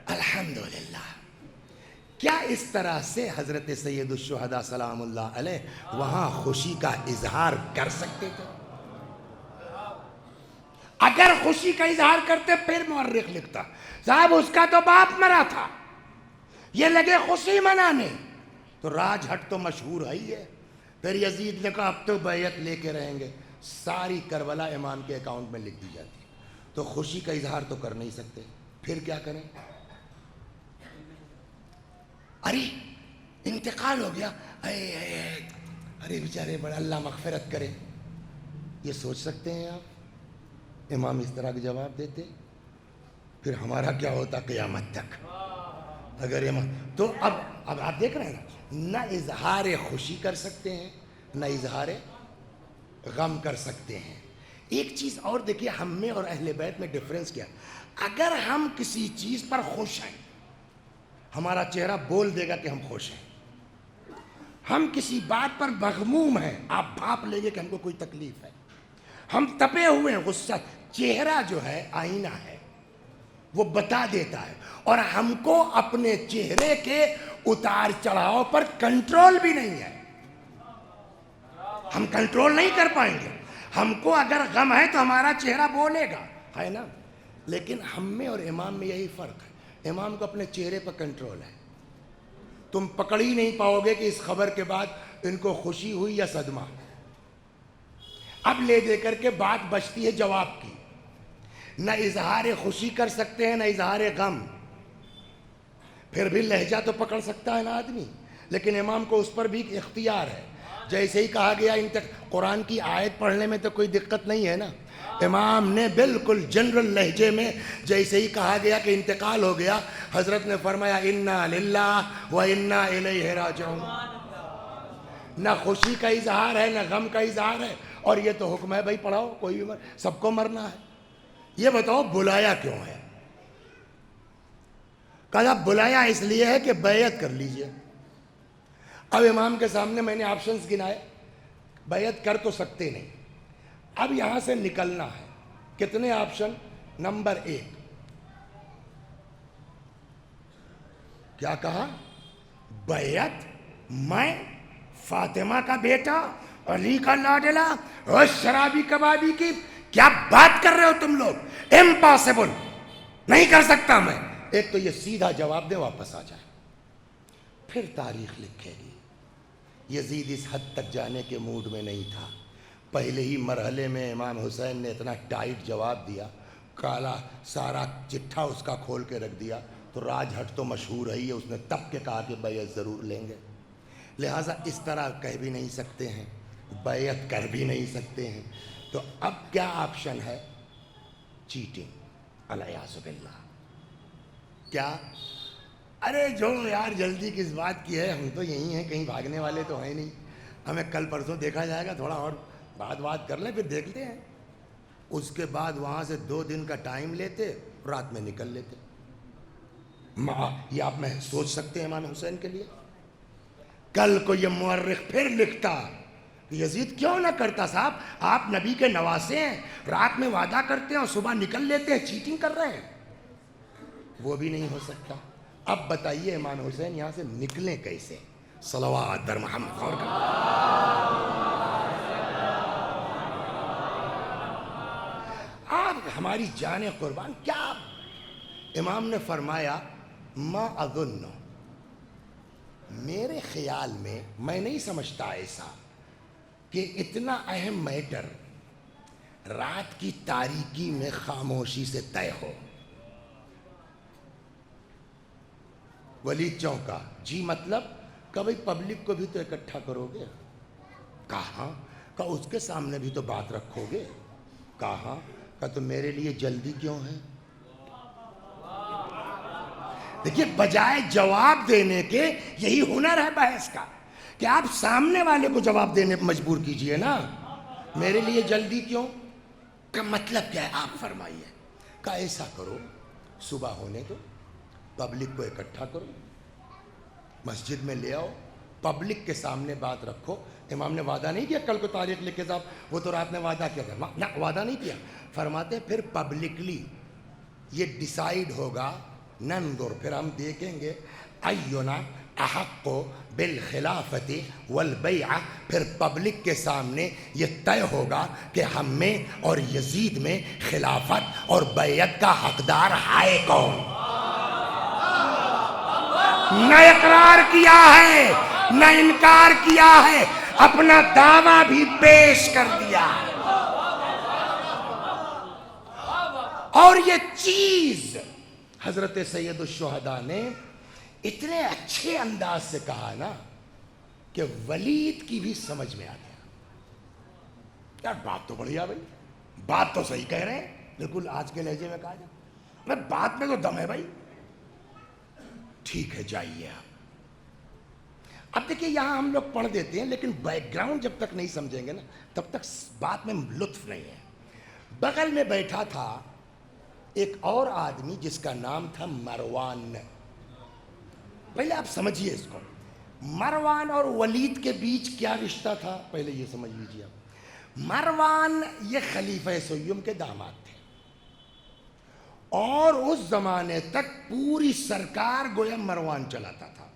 الحمدللہ. کیا اس طرح سے حضرت سید الشہداء سلام اللہ علیہ وہاں خوشی کا اظہار کر سکتے تھے؟ اگر خوشی کا اظہار کرتے پھر مورخ لکھتا صاحب اس کا تو باپ مرا تھا، یہ لگے خوشی منانے. تو راج ہٹ تو مشہور ہے ہی ہے. پھر یزید نے کہا اب تو بیعت لے کے رہیں گے، ساری کربلا امام کے اکاؤنٹ میں لکھ دی جاتی. تو خوشی کا اظہار تو کر نہیں سکتے، پھر کیا کریں؟ ارے انتقال ہو گیا، ارے بیچارے بڑا اللہ مغفرت کرے، یہ سوچ سکتے ہیں آپ؟ امام اس طرح کے جواب دیتے، پھر ہمارا کیا ہوتا قیامت تک اگر امام. تو اب آپ دیکھ رہے ہیں نا، نہ اظہار خوشی کر سکتے ہیں نہ اظہار غم کر سکتے ہیں. ایک چیز اور دیکھیے، ہم میں اور اہل بیت میں ڈفرینس کیا. اگر ہم کسی چیز پر خوش ہیں، ہمارا چہرہ بول دے گا کہ ہم خوش ہیں. ہم کسی بات پر مغموم ہیں، آپ بھاپ لیں گے کہ ہم کو کوئی تکلیف ہے. ہم تپے ہوئے ہیں، غصہ، چہرہ جو ہے آئینہ ہے، وہ بتا دیتا ہے. اور ہم کو اپنے چہرے کے اتار چڑھاؤ پر کنٹرول بھی نہیں ہے، ہم کنٹرول نہیں کر پائیں گے. ہم کو اگر غم ہے تو ہمارا چہرہ بولے گا، ہے نا. لیکن ہم میں اور امام میں یہی فرق ہے، امام کو اپنے چہرے پر کنٹرول ہے. تم پکڑ ہی نہیں پاؤ گے کہ اس خبر کے بعد ان کو خوشی ہوئی یا صدمہ. اب لے دے کر کے بات بچتی ہے جواب کی. نہ اظہار خوشی کر سکتے ہیں نہ اظہار غم. پھر بھی لہجہ تو پکڑ سکتا ہے نا آدمی، لیکن امام کو اس پر بھی اختیار ہے. جیسے ہی کہا گیا قرآن کی آیت پڑھنے میں تو کوئی دقت نہیں ہے نا. امام نے بالکل جنرل لہجے میں جیسے ہی کہا گیا کہ انتقال ہو گیا، حضرت نے فرمایا انا للہ و انا الیہ راجعون. نہ خوشی کا اظہار ہے نہ غم کا اظہار ہے. اور یہ تو حکم ہے بھائی پڑھاؤ، کوئی بھی سب کو مرنا ہے. یہ بتاؤ بلایا کیوں ہے؟ کہا بلایا اس لیے ہے کہ بیعت کر لیجئے. اب امام کے سامنے میں نے آپشنز گنائے، بیعت کر تو سکتے نہیں. اب یہاں سے نکلنا ہے. کتنے آپشن؟ نمبر 1 کیا کہا؟ بیعت میں فاطمہ کا بیٹا، علی کا لاڈلا اور شرابی کبابی کی. کیا بات کر رہے ہو تم لوگ؟ امپاسبل، نہیں کر سکتا میں. ایک تو یہ سیدھا جواب دے، واپس آ جائے. پھر تاریخ لکھے گی یزید اس حد تک جانے کے موڈ میں نہیں تھا. پہلے ہی مرحلے میں امام حسین نے اتنا ٹائٹ جواب دیا، کالا سارا چٹھا اس کا کھول کے رکھ دیا. تو راج ہٹ تو مشہور ہے ہی، اس نے تب کے کہا کہ بیعت ضرور لیں گے. لہٰذا اس طرح کہہ بھی نہیں سکتے ہیں، بیعت کر بھی نہیں سکتے ہیں. تو اب کیا آپشن ہے؟ چیٹنگ، الیاذ باللہ. کیا؟ ارے جو یار جلدی کس بات کی ہے، ہم تو یہی ہیں، کہیں بھاگنے والے تو ہیں نہیں. ہمیں کل پرسوں دیکھا جائے گا، تھوڑا اور بات کر لیں پھر دیکھتے ہیں. اس کے بعد وہاں سے 2 دن کا ٹائم لیتے، رات میں نکل لیتے. یہ آپ میں سوچ سکتے ہیں امام حسین کے لیے. کل کو یہ مورخ پھر لکھتا یزید کیوں نہ کرتا صاحب، آپ نبی کے نواسے ہیں، رات میں وعدہ کرتے ہیں اور صبح نکل لیتے ہیں، چیٹنگ کر رہے ہیں. وہ بھی نہیں ہو سکتا. اب بتائیے امام حسین یہاں سے نکلیں کیسے؟ صلوات بر محمد. اور آپ ہماری جان قربان. کیا امام نے فرمایا ما اظن، میرے خیال میں نہیں سمجھتا ایسا کہ اتنا اہم میٹر رات کی تاریکی میں خاموشی سے طے ہو. ولید چونکا، جی مطلب کبھی پبلک کو بھی تو اکٹھا کرو گے. کہاں؟ کہ اس کے سامنے بھی تو بات رکھو گے. کہا تو میرے لیے جلدی کیوں ہے؟ دیکھیے بجائے جواب دینے کے یہی ہنر ہے بحث کا کہ آپ سامنے والے کو جواب دینے پر مجبور کیجئے نا. میرے لیے جلدی کیوں کا مطلب کیا ہے آپ فرمائیے. کہ ایسا کرو صبح ہونے دو, پبلک کو اکٹھا کرو, مسجد میں لے آؤ, پبلک کے سامنے بات رکھو. امام نے وعدہ نہیں کیا کل کو تاریخ لکھ کے صاحب وہ تو رات نے وعدہ کیا تھا, نہ وعدہ نہیں کیا. فرماتے پھر پبلکلی یہ ڈیسائیڈ ہوگا, ننظر پھر ہم دیکھیں گے, اینا احق بالخلافت والبیعہ, پھر پبلک کے سامنے یہ طے ہوگا کہ ہم میں اور یزید میں خلافت اور بیعت کا حقدار ہے کون. نہ اقرار کیا ہے نہ انکار کیا ہے, اپنا دعویٰ بھی پیش کر دیا. اور یہ چیز حضرت سید الشہداء نے اتنے اچھے انداز سے کہا نا کہ ولید کی بھی سمجھ میں آ گیا. یار بات تو بڑھیا بھائی, بات تو صحیح کہہ رہے ہیں, بالکل آج کے لہجے میں کہا جائے, بات میں تو دم ہے بھائی. ٹھیک ہے جائیے آپ. اب دیکھیے یہاں ہم لوگ پڑھ دیتے ہیں لیکن بیک گراؤنڈ جب تک نہیں سمجھیں گے نا تب تک بات میں لطف نہیں ہے. بغل میں بیٹھا تھا ایک اور آدمی جس کا نام تھا مروان. پہلے آپ سمجھیے اس کو, مروان اور ولید کے بیچ کیا رشتہ تھا پہلے یہ سمجھ لیجیے آپ. مروان یہ خلیفہ سیم کے داماد تھے اور اس زمانے تک پوری سرکار گویا مروان چلاتا تھا.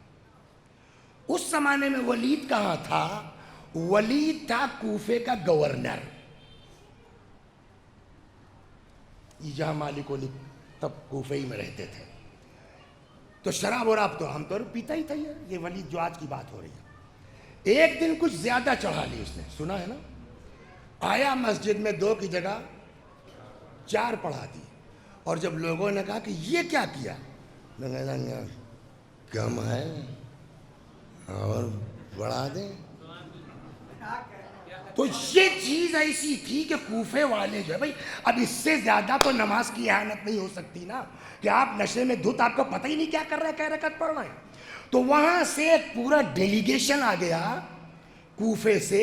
اس زمانے میں ولید کہاں تھا؟ ولید تھا کوفے کا گورنر. جہاں مالک علی تب کوفے ہی میں رہتے تھے. تو شراب اور آپ تو ہم تو پیتا ہی تھا. یہ ولید جو آج کی بات ہو رہی ہے, ایک دن کچھ زیادہ چڑھا لی اس نے, سنا ہے نا, آیا مسجد میں 2 کی جگہ 4 پڑھا دی. اور جب لوگوں نے کہا کہ یہ کیا کیا, کم ہے اور بڑھا دیں. تو یہ چیز ایسی تھی کہ کوفے والے جو ہے بھائی, اب اس سے زیادہ تو نماز کی اہانت نہیں ہو سکتی نا کہ آپ نشے میں دھت, آپ کو پتہ ہی نہیں کیا کر رہے ہیں, کہہ رکعت پڑھ رہے ہیں. تو وہاں سے ایک پورا ڈیلیگیشن آ گیا کوفے سے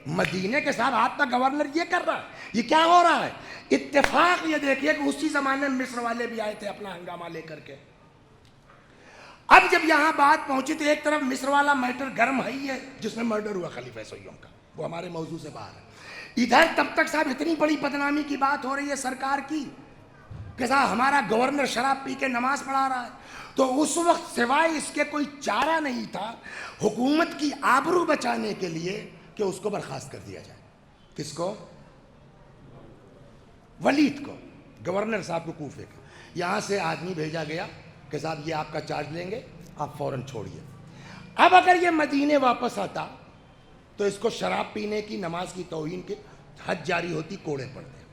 مدینے کے ساتھ, آپ کا گورنر یہ کر رہا ہے, یہ کیا ہو رہا ہے. اتفاق یہ دیکھیے کہ اسی زمانے میں مصر والے بھی آئے تھے اپنا ہنگامہ لے کر کے. اب جب یہاں بات پہنچی تو ایک طرف مصر والا میٹر گرم ہے ہی ہے جس میں مرڈر ہوا خلیفہ سیم کا, وہ ہمارے موضوع سے باہر ہے. ادھر تب تک صاحب اتنی بڑی بدنامی کی بات ہو رہی ہے سرکار کی کہ صاحب ہمارا گورنر شراب پی کے نماز پڑھا رہا ہے. تو اس وقت سوائے اس کے کوئی چارہ نہیں تھا حکومت کی آبرو بچانے کے لیے کہ اس کو برخاست کر دیا جائے. کس کو؟ ولید کو, گورنر صاحب کو کوفے کا. یہاں سے آدمی بھیجا گیا کہ صاحب یہ آپ کا چارج لیں گے, آپ فوراً چھوڑیے. اب اگر یہ مدینے واپس آتا تو اس کو شراب پینے کی, نماز کی توہین کی حد جاری ہوتی, کوڑے پڑتے.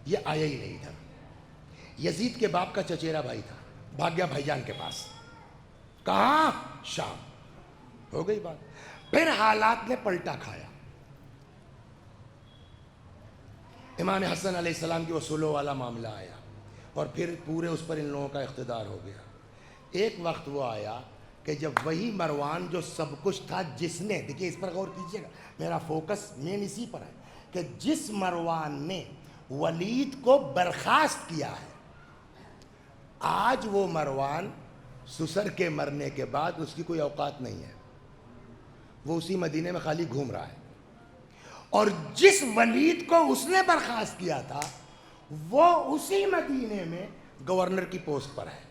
یہ آیا ہی نہیں ادھر. یزید کے باپ کا چچیرا بھائی تھا, بھاگ گیا بھائی جان کے پاس. کہاں؟ شام. ہو گئی بات. پھر حالات نے پلٹا کھایا. امام حسن علیہ السلام کی وصولوں والا معاملہ آیا اور پھر پورے اس پر ان لوگوں کا اقتدار ہو گیا. ایک وقت وہ آیا کہ جب وہی مروان جو سب کچھ تھا, جس نے, دیکھیے اس پر غور کیجئے گا, میرا فوکس مین اسی پر ہے کہ جس مروان نے ولید کو برخاست کیا ہے, آج وہ مروان سسر کے مرنے کے بعد اس کی کوئی اوقات نہیں ہے, وہ اسی مدینے میں خالی گھوم رہا ہے. اور جس ولید کو اس نے برخاست کیا تھا وہ اسی مدینے میں گورنر کی پوسٹ پر ہے.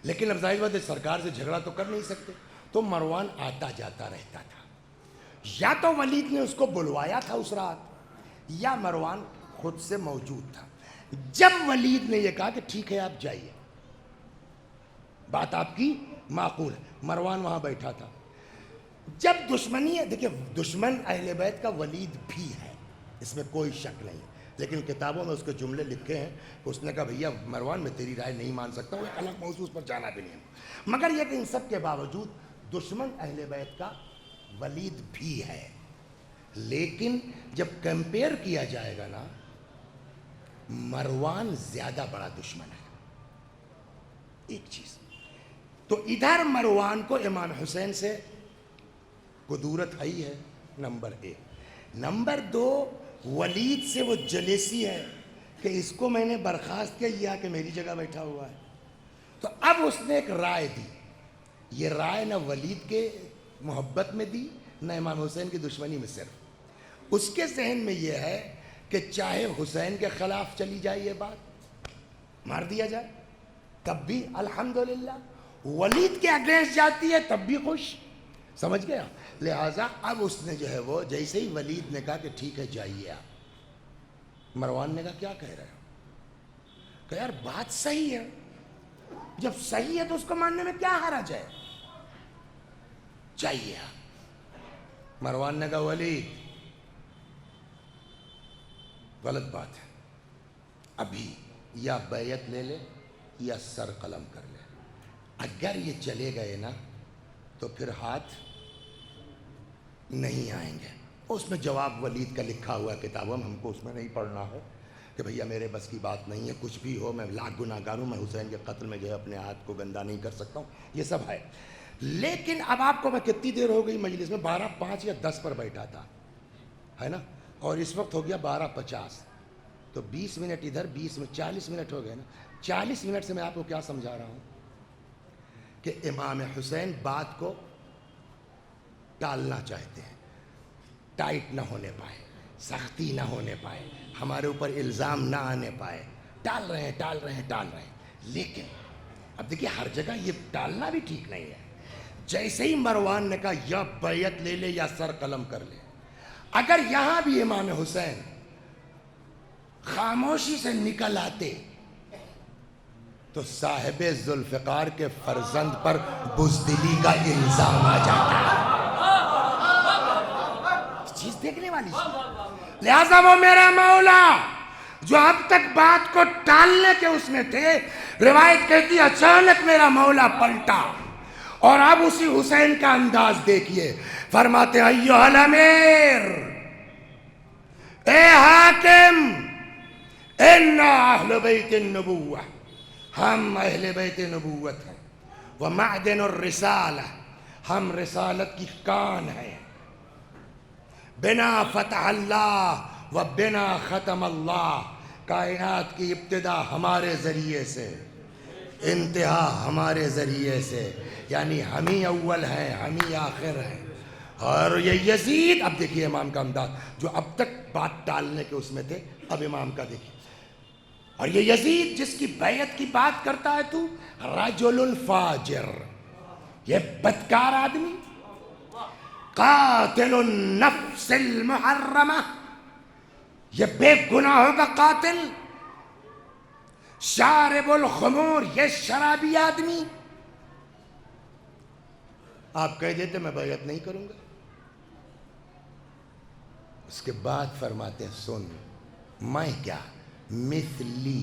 لیکن اب ظاہر بات ہے سرکار سے جھگڑا تو کر نہیں سکتے, تو مروان آتا جاتا رہتا تھا. یا تو ولید نے اس کو بلوایا تھا اس رات یا مروان خود سے موجود تھا. جب ولید نے یہ کہا کہ ٹھیک ہے آپ جائیے, بات آپ کی معقول ہے, مروان وہاں بیٹھا تھا. جب دشمنی ہے, دیکھیں دشمن اہل بیت کا ولید بھی ہے, اس میں کوئی شک نہیں ہے, لیکن کتابوں میں اس کے جملے لکھے ہیں. اس نے کہا بھیا مروان میں تیری رائے نہیں مان سکتا ہوں, ایک الگ موضوع پر جانا بھی نہیں ہے. مگر یہ کہ ان سب کے باوجود دشمن اہل بیت کا ولید بھی ہے. لیکن جب کمپیئر کیا جائے گا نا مروان زیادہ بڑا دشمن ہے. ایک چیز تو ادھر مروان کو امام حسین سے قدورت ہی ہے، نمبر ایک. نمبر دو، ولید سے وہ جلیسی ہے کہ اس کو میں نے برخاست کیا کہ میری جگہ بیٹھا ہوا ہے. تو اب اس نے ایک رائے دی. یہ رائے نہ ولید کے محبت میں دی نہ امام حسین کی دشمنی میں. صرف اس کے ذہن میں یہ ہے کہ چاہے حسین کے خلاف چلی جائے یہ بات، مار دیا جائے تب بھی الحمدللہ، ولید کے اگینسٹ جاتی ہے تب بھی خوش. سمجھ گیا؟ لہٰذا اب اس نے جو ہے وہ جیسے ہی ولید نے کہا کہ ٹھیک ہے جائیے آپ، مروان نے کہا کیا کہہ رہے ہو؟ کہ یار بات صحیح ہے، جب صحیح ہے تو اس کو ماننے میں کیا حرج ہے، جائیے آپ. مروان نے کہا ولید غلط بات ہے، ابھی یا بیعت لے لے یا سر قلم کر لے. اگر یہ چلے گئے نا تو پھر ہاتھ نہیں آئیں گے. اس میں جواب ولید کا لکھا ہوا کتابوں میں، ہم کو اس میں نہیں پڑھنا ہے کہ بھیا میرے بس کی بات نہیں ہے، کچھ بھی ہو میں لاکھ گناہ گار ہوں، میں حسین کے قتل میں جو ہے اپنے ہاتھ کو گندہ نہیں کر سکتا ہوں، یہ سب ہے. لیکن اب آپ کو میں کتنی دیر ہو گئی مجلس میں، 12:05 یا 10 پر بیٹھا تھا ہے نا، اور اس وقت ہو گیا 12:50. تو 20 منٹ ادھر، 20 میں 40 منٹ ہو گئے نا. 40 منٹ سے میں آپ کو کیا سمجھا رہا ہوں کہ امام حسین بات کو ٹالنا چاہتے ہیں، ٹائٹ نہ ہونے پائے، سختی نہ ہونے پائے، ہمارے اوپر الزام نہ آنے پائے. ٹال رہے ہیں. لیکن اب دیکھیے ہر جگہ یہ ٹالنا بھی ٹھیک نہیں ہے. جیسے ہی مروان نے کہا یا بیعت لے لے یا سر قلم کر لے، اگر یہاں بھی امام حسین خاموشی سے نکل آتے تو صاحب ذوالفقار کے فرزند پر بزدلی کا الزام آ جاتا ہے. چیز دیکھنے والی چیز. لہذا وہ میرا مولا جو اب تک بات کو ٹالنے کے اس میں تھے، روایت کہتی اچانک میرا مولا پلٹا اور اب اسی حسین کا انداز دیکھیے. فرماتے ہیں ایھا الامیر، اے حاکم، انا اہل بیت النبوہ، ہم اہل بیت نبوت ہیں، ومعدن الرسالہ، ہم رسالت کی کان ہیں، بنا فتح اللہ و بنا ختم اللہ، کائنات کی ابتدا ہمارے ذریعے سے، انتہا ہمارے ذریعے سے، یعنی ہم ہی اول ہیں ہم ہی آخر ہیں. اور یہ یزید، اب دیکھیے امام کا انداز، جو اب تک بات ٹالنے کے اس میں تھے، اب امام کا دیکھیے. اور یہ یزید جس کی بیعت کی بات کرتا ہے تو، رجل فاجر، یہ بدکار آدمی، قاتل النفس المحرمہ، یہ بے گناہوں کا قاتل، شارب الخمور، یہ شرابی آدمی. آپ کہہ دیتے میں بیعت نہیں کروں گا. اس کے بعد فرماتے ہیں سن، میں کیا مثلی،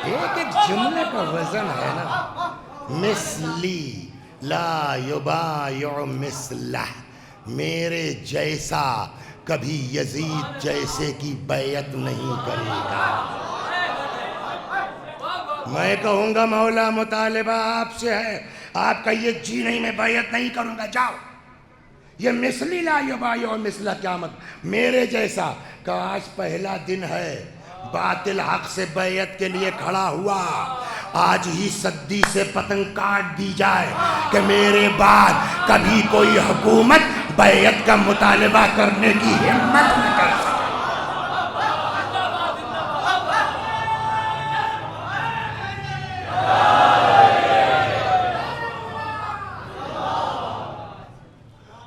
ایک ایک جملے کا وزن ہے نا. مثلی لا یبایع مثلہ، میرے جیسا کبھی یزید جیسے کی بیعت نہیں کرے گا. میں کہوں گا مولا مطالبہ آپ سے ہے، آپ کہیے جی نہیں میں بیعت نہیں کروں گا، جاؤ. یہ مثلی لا یبایع مثلہ کیا مطلب؟ میرے جیسا کہ آج پہلا دن ہے باطل حق سے بیعت کے لیے کھڑا ہوا، آج ہی صدی سے پتنگ کاٹ دی جائے کہ میرے بعد کبھی کوئی حکومت بیعت کا مطالبہ کرنے کی ہمت نہ کر سکے.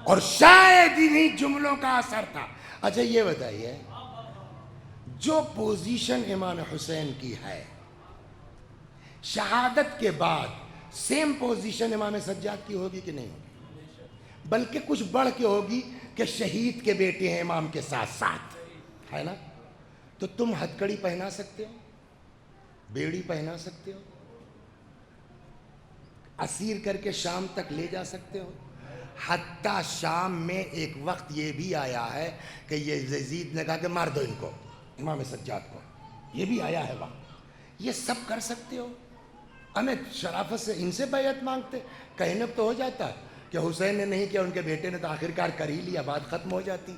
اور شاید انہی جملوں کا اثر تھا. اچھا یہ بتائیے، جو پوزیشن امام حسین کی ہے شہادت کے بعد، سیم پوزیشن امام سجاد کی ہوگی کہ نہیں ہوگی؟ بلکہ کچھ بڑھ کے ہوگی کہ شہید کے بیٹے ہیں امام کے ساتھ ساتھ، ہے نا. تو تم ہتھکڑی پہنا سکتے ہو، بیڑی پہنا سکتے ہو، اسیر کر کے شام تک لے جا سکتے ہو. حتیٰ شام میں ایک وقت یہ بھی آیا ہے کہ یہ یزید نے کہا کہ مار دو ان کو، امام سجاد کو، یہ بھی آیا ہے وقت۔ یہ سب کر سکتے ہو، ہمیں شرافت سے ان سے بیعت مانگتے، کہنے تو ہو جاتا کہ حسین نے نہیں کیا، ان کے بیٹے نے تو آخرکار کر ہی لیا، بات ختم ہو جاتی۔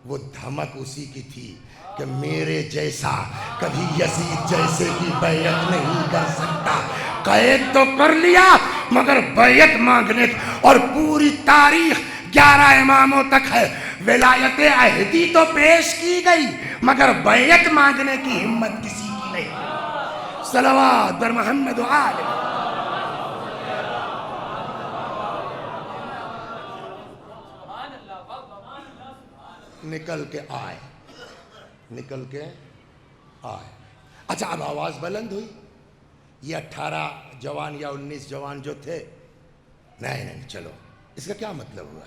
وہ دھمک اسی کی تھی کہ میرے جیسا کبھی یزید جیسے کی بیعت نہیں کر سکتا، قید تو کر لیا مگر بیعت مانگنے، اور پوری تاریخ 11 اماموں تک ہے، ولایت عہدی تو پیش کی گئی مگر بیعت مانگنے کی ہمت کسی کی نہیں۔ صلوات بر محمد و آل محمد۔ نکل کے آئے۔ اچھا اب آواز بلند ہوئی، یہ 18 جوان یا 19 جوان جو تھے، نہیں چلو، اس کا کیا مطلب ہوا؟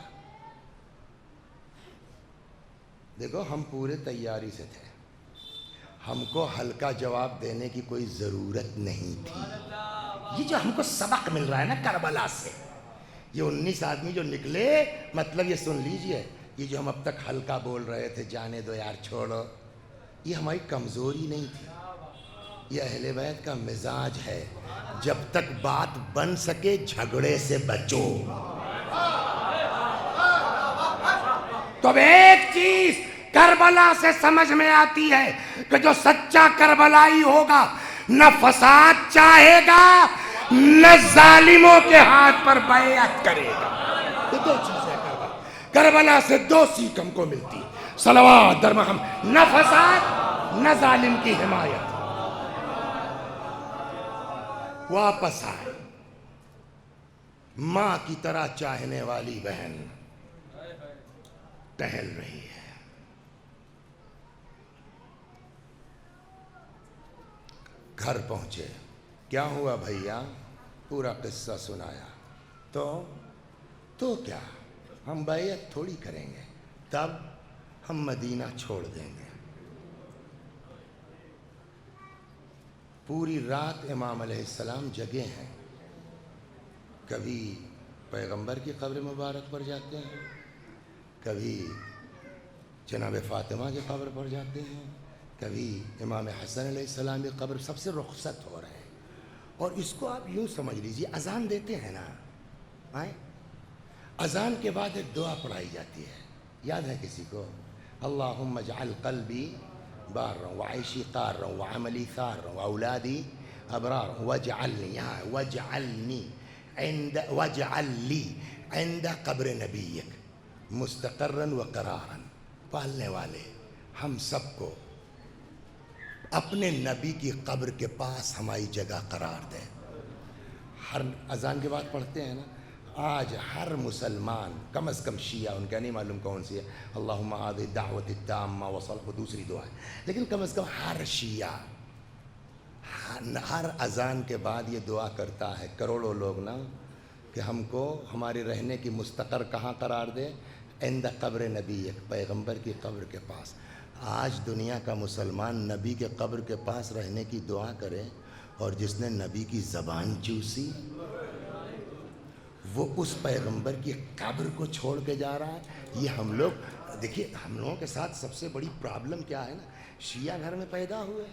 دیکھو ہم پورے تیاری سے تھے، ہم کو ہلکا جواب دینے کی کوئی ضرورت نہیں تھی۔ یہ جو ہم کو سبق مل رہا ہے نا کربلا سے، یہ 19 آدمی جو نکلے، مطلب یہ سن لیجئے، یہ جو ہم اب تک ہلکا بول رہے تھے، جانے دو یار چھوڑو، یہ ہماری کمزوری نہیں تھی، یہ اہل بیت کا مزاج ہے، جب تک بات بن سکے جھگڑے سے بچو۔ تو اب ایک چیز کربلا سے سمجھ میں آتی ہے کہ جو سچا کربلائی ہوگا نہ فساد چاہے گا نہ ظالموں کے ہاتھ پر بیعت کرے گا۔ یہ دو چیزیں کربلا سے، دو سیکھ ہم کو ملتی، صلوات در محمد، نہ فساد نہ ظالم کی حمایت۔ واپس آئے، ماں کی طرح چاہنے والی بہن ٹہل رہی ہے، گھر پہنچے، کیا ہوا بھیا؟ پورا قصہ سنایا، تو کیا، ہم بیعت تھوڑی کریں گے، تب ہم مدینہ چھوڑ دیں گے۔ پوری رات امام علیہ السلام جگے ہیں، کبھی پیغمبر کی قبر مبارک پر جاتے ہیں، کبھی جناب فاطمہ کی قبر پر جاتے ہیں، کبھی امام حسن علیہ السلام کی قبر، سب سے رخصت ہو رہے ہیں۔ اور اس کو آپ یوں سمجھ لیجیے، اذان دیتے ہیں نا، اذان کے بعد ایک دعا پڑھائی جاتی ہے، یاد ہے کسی کو؟ اللہم اجعل قلبی بارا وعیشی قارا وعملی ثارا واولادی ابرارا واجعل لی عند قبر نبیک مستقرا وقرارا۔ پالنے والے ہم سب کو اپنے نبی کی قبر کے پاس ہماری جگہ قرار دے۔ ہر اذان کے بعد پڑھتے ہیں نا، آج ہر مسلمان، کم از کم شیعہ، ان کا نہیں معلوم کون سی ہے، اللہم هذه الدعوۃ التامہ وصلح، دوسری دعا ہے، لیکن کم از کم ہر شیعہ ہر اذان کے بعد یہ دعا کرتا ہے، کروڑوں لوگ نا، کہ ہم کو ہمارے رہنے کی مستقر کہاں قرار دے؟ عند قبر نبی، ایک پیغمبر کی قبر کے پاس۔ آج دنیا کا مسلمان نبی کے قبر کے پاس رہنے کی دعا کرے، اور جس نے نبی کی زبان چوسی وہ اس پیغمبر کی قبر کو چھوڑ کے جا رہا ہے۔ یہ ہم لوگ دیکھیے، ہم لوگوں کے ساتھ سب سے بڑی پرابلم کیا ہے نا، شیعہ گھر میں پیدا ہوئے،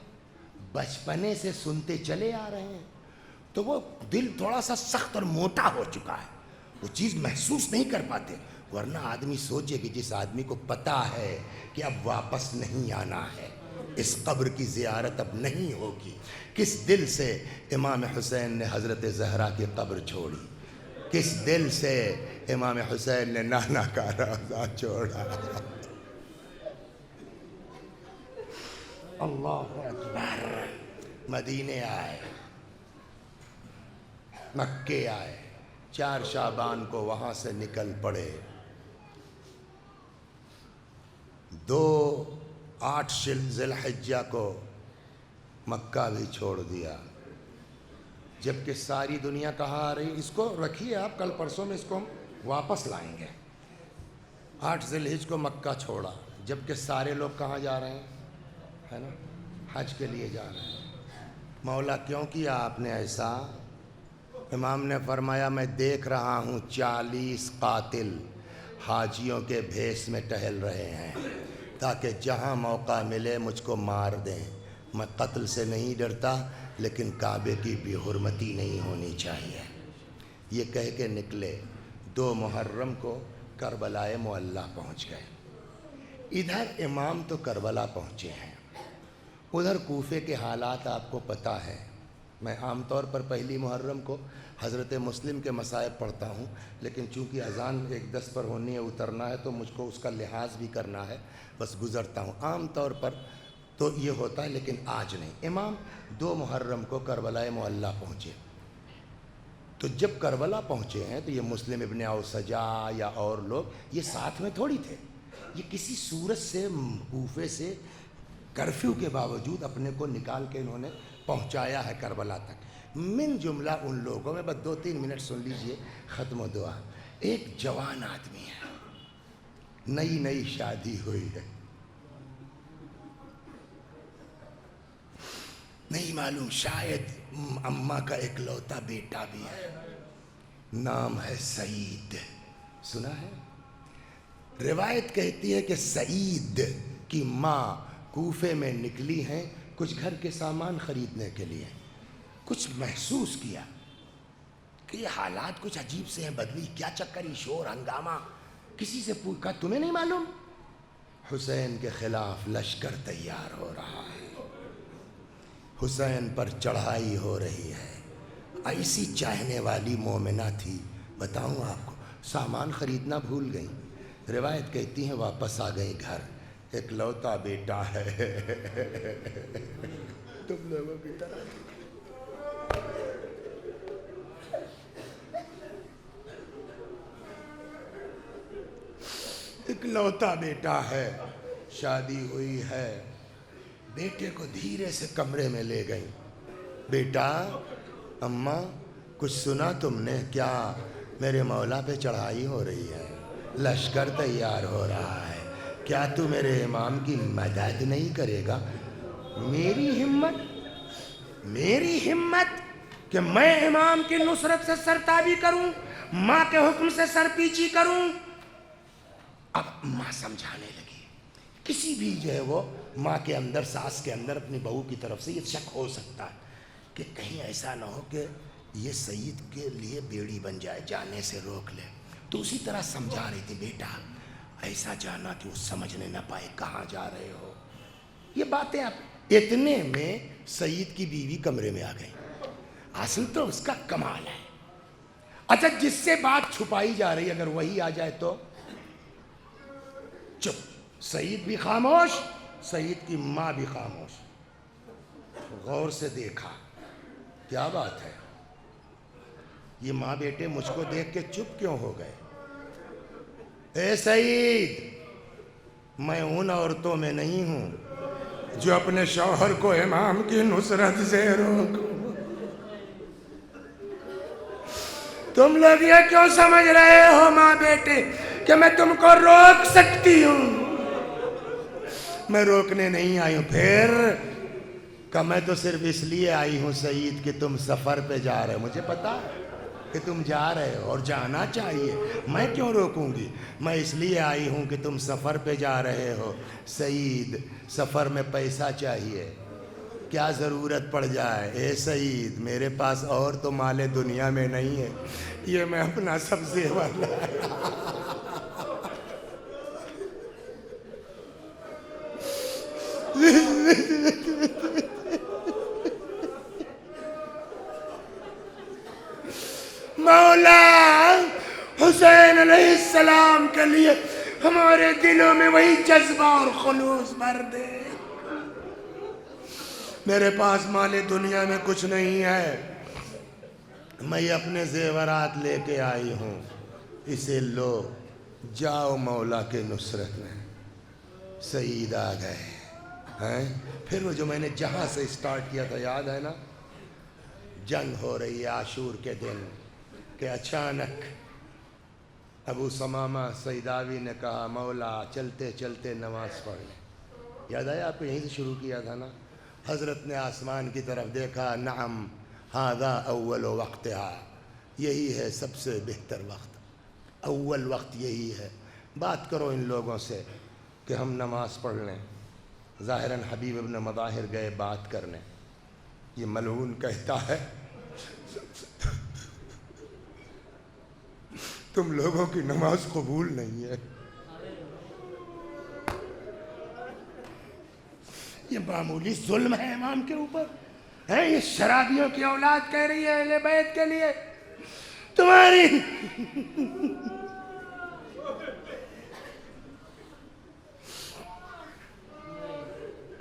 بچپنے سے سنتے چلے آ رہے ہیں، تو وہ دل تھوڑا سا سخت اور موٹا ہو چکا ہے، وہ چیز محسوس نہیں کر پاتے۔ ورنہ آدمی سوچے کہ جس آدمی کو پتا ہے کہ اب واپس نہیں آنا ہے، اس قبر کی زیارت اب نہیں ہوگی، کس دل سے امام حسین نے حضرت زہرا کی قبر چھوڑی، کس دل سے امام حسین نے نانا کا روضہ چھوڑا۔ اللہ اکبر۔ مدینے آئے، مکے آئے، 4 شعبان کو وہاں سے نکل پڑے، 8 ذی الحجہ کو مکہ بھی چھوڑ دیا، جبکہ ساری دنیا کہاں آ رہی؟ اس کو رکھیے آپ، کل پرسوں میں اس کو ہم واپس لائیں گے۔ 8 ذی الحجہ کو مکہ چھوڑا، جبکہ سارے لوگ کہاں جا رہے ہیں؟ ہے نا، حج کے لیے جا رہے ہیں۔ مولا کیوں کیا آپ نے ایسا؟ امام نے فرمایا میں دیکھ رہا ہوں 40 قاتل حاجیوں کے بھیس میں ٹہل رہے ہیں تاکہ جہاں موقع ملے مجھ کو مار دیں۔ میں قتل سے نہیں ڈرتا لیکن کعبے کی بھی حرمتی نہیں ہونی چاہیے۔ یہ کہہ کے نکلے۔ 2 محرم کو کربلائے معلیٰ پہنچ گئے۔ ادھر امام تو کربلا پہنچے ہیں، ادھر کوفے کے حالات آپ کو پتہ ہے۔ میں عام طور پر پہلی محرم کو حضرت مسلم کے مصائب پڑھتا ہوں، لیکن چونکہ اذان 1:10 پر ہونی ہے، اترنا ہے، تو مجھ کو اس کا لحاظ بھی کرنا ہے، بس گزرتا ہوں۔ عام طور پر تو یہ ہوتا ہے لیکن آج نہیں۔ امام 2 محرم کو کربلائے معلیٰ پہنچے۔ تو جب کربلا پہنچے ہیں تو یہ مسلم ابن اوسجا یا اور لوگ یہ ساتھ میں تھوڑی تھے، یہ کسی صورت سے کوفے سے کرفیو کے باوجود اپنے کو نکال کے انہوں نے پہنچایا ہے کربلا تک۔ من جملہ ان لوگوں میں، بس 2-3 منٹ سن لیجئے، ختم و دعا۔ ایک جوان آدمی ہے، نئی شادی ہوئی ہے، نہیں معلوم، شاید اماں کا اکلوتا بیٹا بھی ہے، نام ہے سعید۔ سنا ہے؟ روایت کہتی ہے کہ سعید کی ماں کوفے میں نکلی ہیں کچھ گھر کے سامان خریدنے کے لیے، کچھ محسوس کیا کہ یہ حالات کچھ عجیب سے ہیں، بدلی کیا چکری، شور ہنگامہ، کسی سے پوچھا تمہیں نہیں معلوم؟ حسین کے خلاف لشکر تیار ہو رہا ہے، حسین پر چڑھائی ہو رہی ہے۔ ایسی چاہنے والی مومنہ تھی، بتاؤں آپ کو، سامان خریدنا بھول گئی۔ روایت کہتی ہیں واپس آ گئی گھر، اکلوتا بیٹا ہے، تم لوگوں کی طرح اکلوتا بیٹا ہے، شادی ہوئی ہے۔ بیٹے کو دھیرے سے کمرے میں لے گئی۔ بیٹا، اماں کچھ سنا تم نے؟ کیا؟ میرے مولا پہ چڑھائی ہو رہی ہے، لشکر تیار ہو رہا ہے، کیا تو میرے امام کی مدد نہیں کرے گا؟ میری ہمت کہ میں امام کی نصرت سے سرتابی کروں، ماں کے حکم سے سرپیچی کروں؟ اب ماں سمجھانے لگی۔ کسی بھی جو ہے وہ ماں کے اندر، ساس کے اندر اپنی بہو کی طرف سے یہ شک ہو سکتا ہے کہ کہیں ایسا نہ ہو کہ یہ سعید کے لیے بیڑی بن جائے، جانے سے روک لے۔ تو اسی طرح سمجھا رہی تھی، بیٹا ایسا جانا کہ وہ سمجھنے نہ پائے کہاں جا رہے ہو، یہ باتیں۔ اب اتنے میں سعید کی بیوی کمرے میں آ گئی۔ اصل تو اس کا کمال ہے، اچھا جس سے بات چھپائی جا رہی اگر وہی آ جائے تو چپ۔ سعید بھی خاموش، سعید کی ماں بھی خاموش۔ غور سے دیکھا، کیا بات ہے، یہ ماں بیٹے مجھ کو دیکھ کے چپ کیوں ہو گئے؟ اے سعید، میں ان عورتوں میں نہیں ہوں جو اپنے شوہر کو امام کی نصرت سے روکوں۔ تم لوگ یہ کیوں سمجھ رہے ہو ماں بیٹے کہ میں تم کو روک سکتی ہوں؟ میں روکنے نہیں آئی ہوں۔ پھر کہ میں تو صرف اس لیے آئی ہوں سعید کہ تم سفر پہ جا رہے ہو، مجھے پتا کہ تم جا رہے ہو اور جانا چاہیے، میں کیوں روکوں گی؟ میں اس لیے آئی ہوں کہ تم سفر پہ جا رہے ہو۔ سعید، سفر میں پیسہ چاہیے، کیا ضرورت پڑ جائے؟ اے سعید، میرے پاس اور تو مال دنیا میں نہیں ہے، یہ میں اپنا سب زیور لایا۔ مولا حسین علیہ السلام کے لیے ہمارے دلوں میں وہی جذبہ اور خلوص بھر دے۔ میرے پاس مال دنیا میں کچھ نہیں ہے، میں اپنے زیورات لے کے آئی ہوں، اسے لو، جاؤ مولا کے نصرت میں۔ سعید آ گئے ہیں۔ پھر وہ جو میں نے جہاں سے سٹارٹ کیا تھا یاد ہے نا؟ جنگ ہو رہی ہے عاشور کے دن کہ اچانک ابو ثمامہ سیداوی نے کہا مولا چلتے چلتے نماز پڑھ لیں۔ یاد آیا آپ کو؟ یہیں سے شروع کیا تھا نا؟ حضرت نے آسمان کی طرف دیکھا، نعم ھذا اول وقتھا، یہی ہے سب سے بہتر وقت، اول وقت یہی ہے۔ بات کرو ان لوگوں سے کہ ہم نماز پڑھ لیں، ظاہراً حبیب ابن مظاہر گئے بات کرنے، یہ ملعون کہتا ہے تم لوگوں کی نماز قبول نہیں ہے۔ یہ معمولی ظلم ہے امام کے اوپر ہے، یہ شرابیوں کی اولاد کہہ رہی ہے اہل بیت کے لیے تمہاری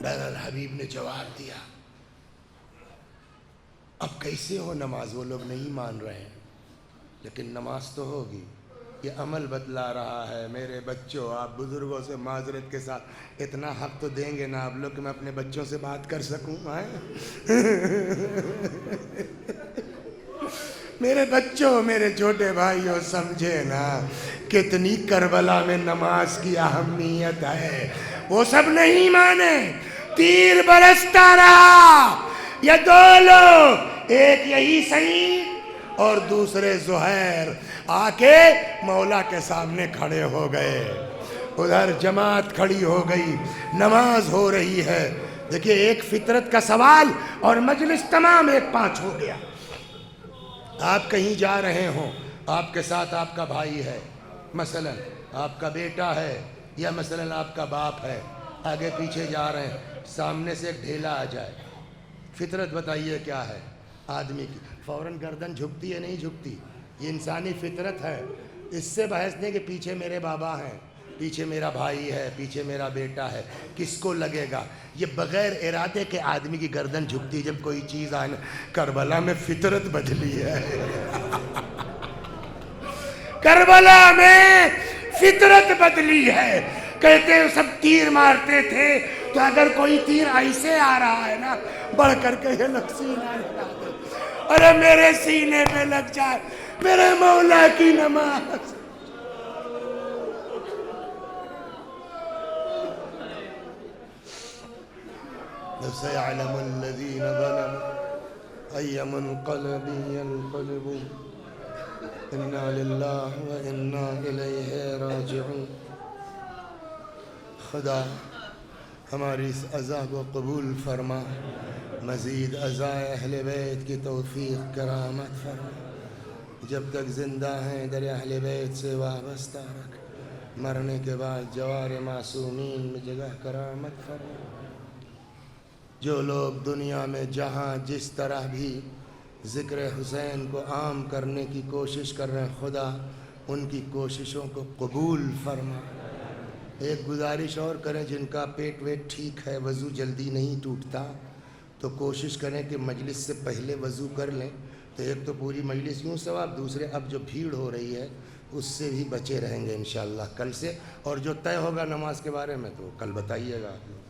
بہرحال حبیب نے جواب دیا، اب کیسے ہو نماز؟ وہ لوگ نہیں مان رہے ہیں، لیکن نماز تو ہوگی، یہ عمل بتلا رہا ہے۔ میرے بچوں، آپ بزرگوں سے معذرت کے ساتھ اتنا حق تو دیں گے نا آپ لوگ کہ میں اپنے بچوں سے بات کر سکوں؟ میرے بچوں، میرے چھوٹے بھائیوں، سمجھے نا کتنی کربلا میں نماز کی اہمیت ہے۔ وہ سب نہیں مانے، تیر برستا رہا، یہ دو لوگ، ایک یہی سعید اور دوسرے زہیر، آ کے مولا کے سامنے کھڑے ہو گئے۔ ادھر جماعت کھڑی ہو گئی، نماز ہو رہی ہے۔ دیکھیے، ایک فطرت کا سوال اور مجلس تمام ایک پانچ ہو گیا۔ آپ کہیں جا رہے ہوں، آپ کے ساتھ آپ کا بھائی ہے، مثلا آپ کا بیٹا ہے، یا مثلا آپ کا باپ ہے، آگے پیچھے جا رہے ہیں، سامنے سے ایک ڈھیلا آ جائے، فطرت بتائیے کیا ہے آدمی کی؟ فوراً گردن جھکتی ہے نہیں جھکتی؟ یہ انسانی فطرت ہے۔ اس سے بحث نہیں کہ پیچھے میرے بابا ہیں، پیچھے میرا بھائی ہے، پیچھے میرا بیٹا ہے، کس کو لگے گا؟ یہ بغیر ارادے کے آدمی کی گردن جھکتی جب کوئی چیز آئے۔ کربلا میں فطرت بدلی ہے، کربلا میں فطرت بدلی ہے۔ کہتے ہیں سب تیر مارتے تھے، تو اگر کوئی تیر ایسے آ رہا ہے نا، بڑھ کر کے یہ لگ سینہ لگا دے، ارے میرے سینے پہ لگ جائے، میرے مولا کی نماز۔ سيعلم الذين ظلموا أي منقلب ينقلبون إنا لله وإنا إليه راجعون۔ خدا ہماری اس عزا کو قبول فرما، مزید عزا اہل بیت کی توفیق کرامت فرما، جب تک زندہ ہیں در اہل بیت سے وابستہ رکھ، مرنے کے بعد جوار معصومین میں جگہ کرامت فرما۔ جو لوگ دنیا میں جہاں جس طرح بھی ذکر حسین کو عام کرنے کی کوشش کر رہے ہیں، خدا ان کی کوششوں کو قبول فرما۔ ایک گزارش اور کریں، جن کا پیٹ ویٹ ٹھیک ہے، وضو جلدی نہیں ٹوٹتا، تو کوشش کریں کہ مجلس سے پہلے وضو کر لیں، تو ایک تو پوری مجلس یوں ثواب، دوسرے اب جو بھیڑ ہو رہی ہے اس سے بھی بچے رہیں گے انشاءاللہ کل سے، اور جو طے ہوگا نماز کے بارے میں تو کل بتائیے گا آپ لوگ۔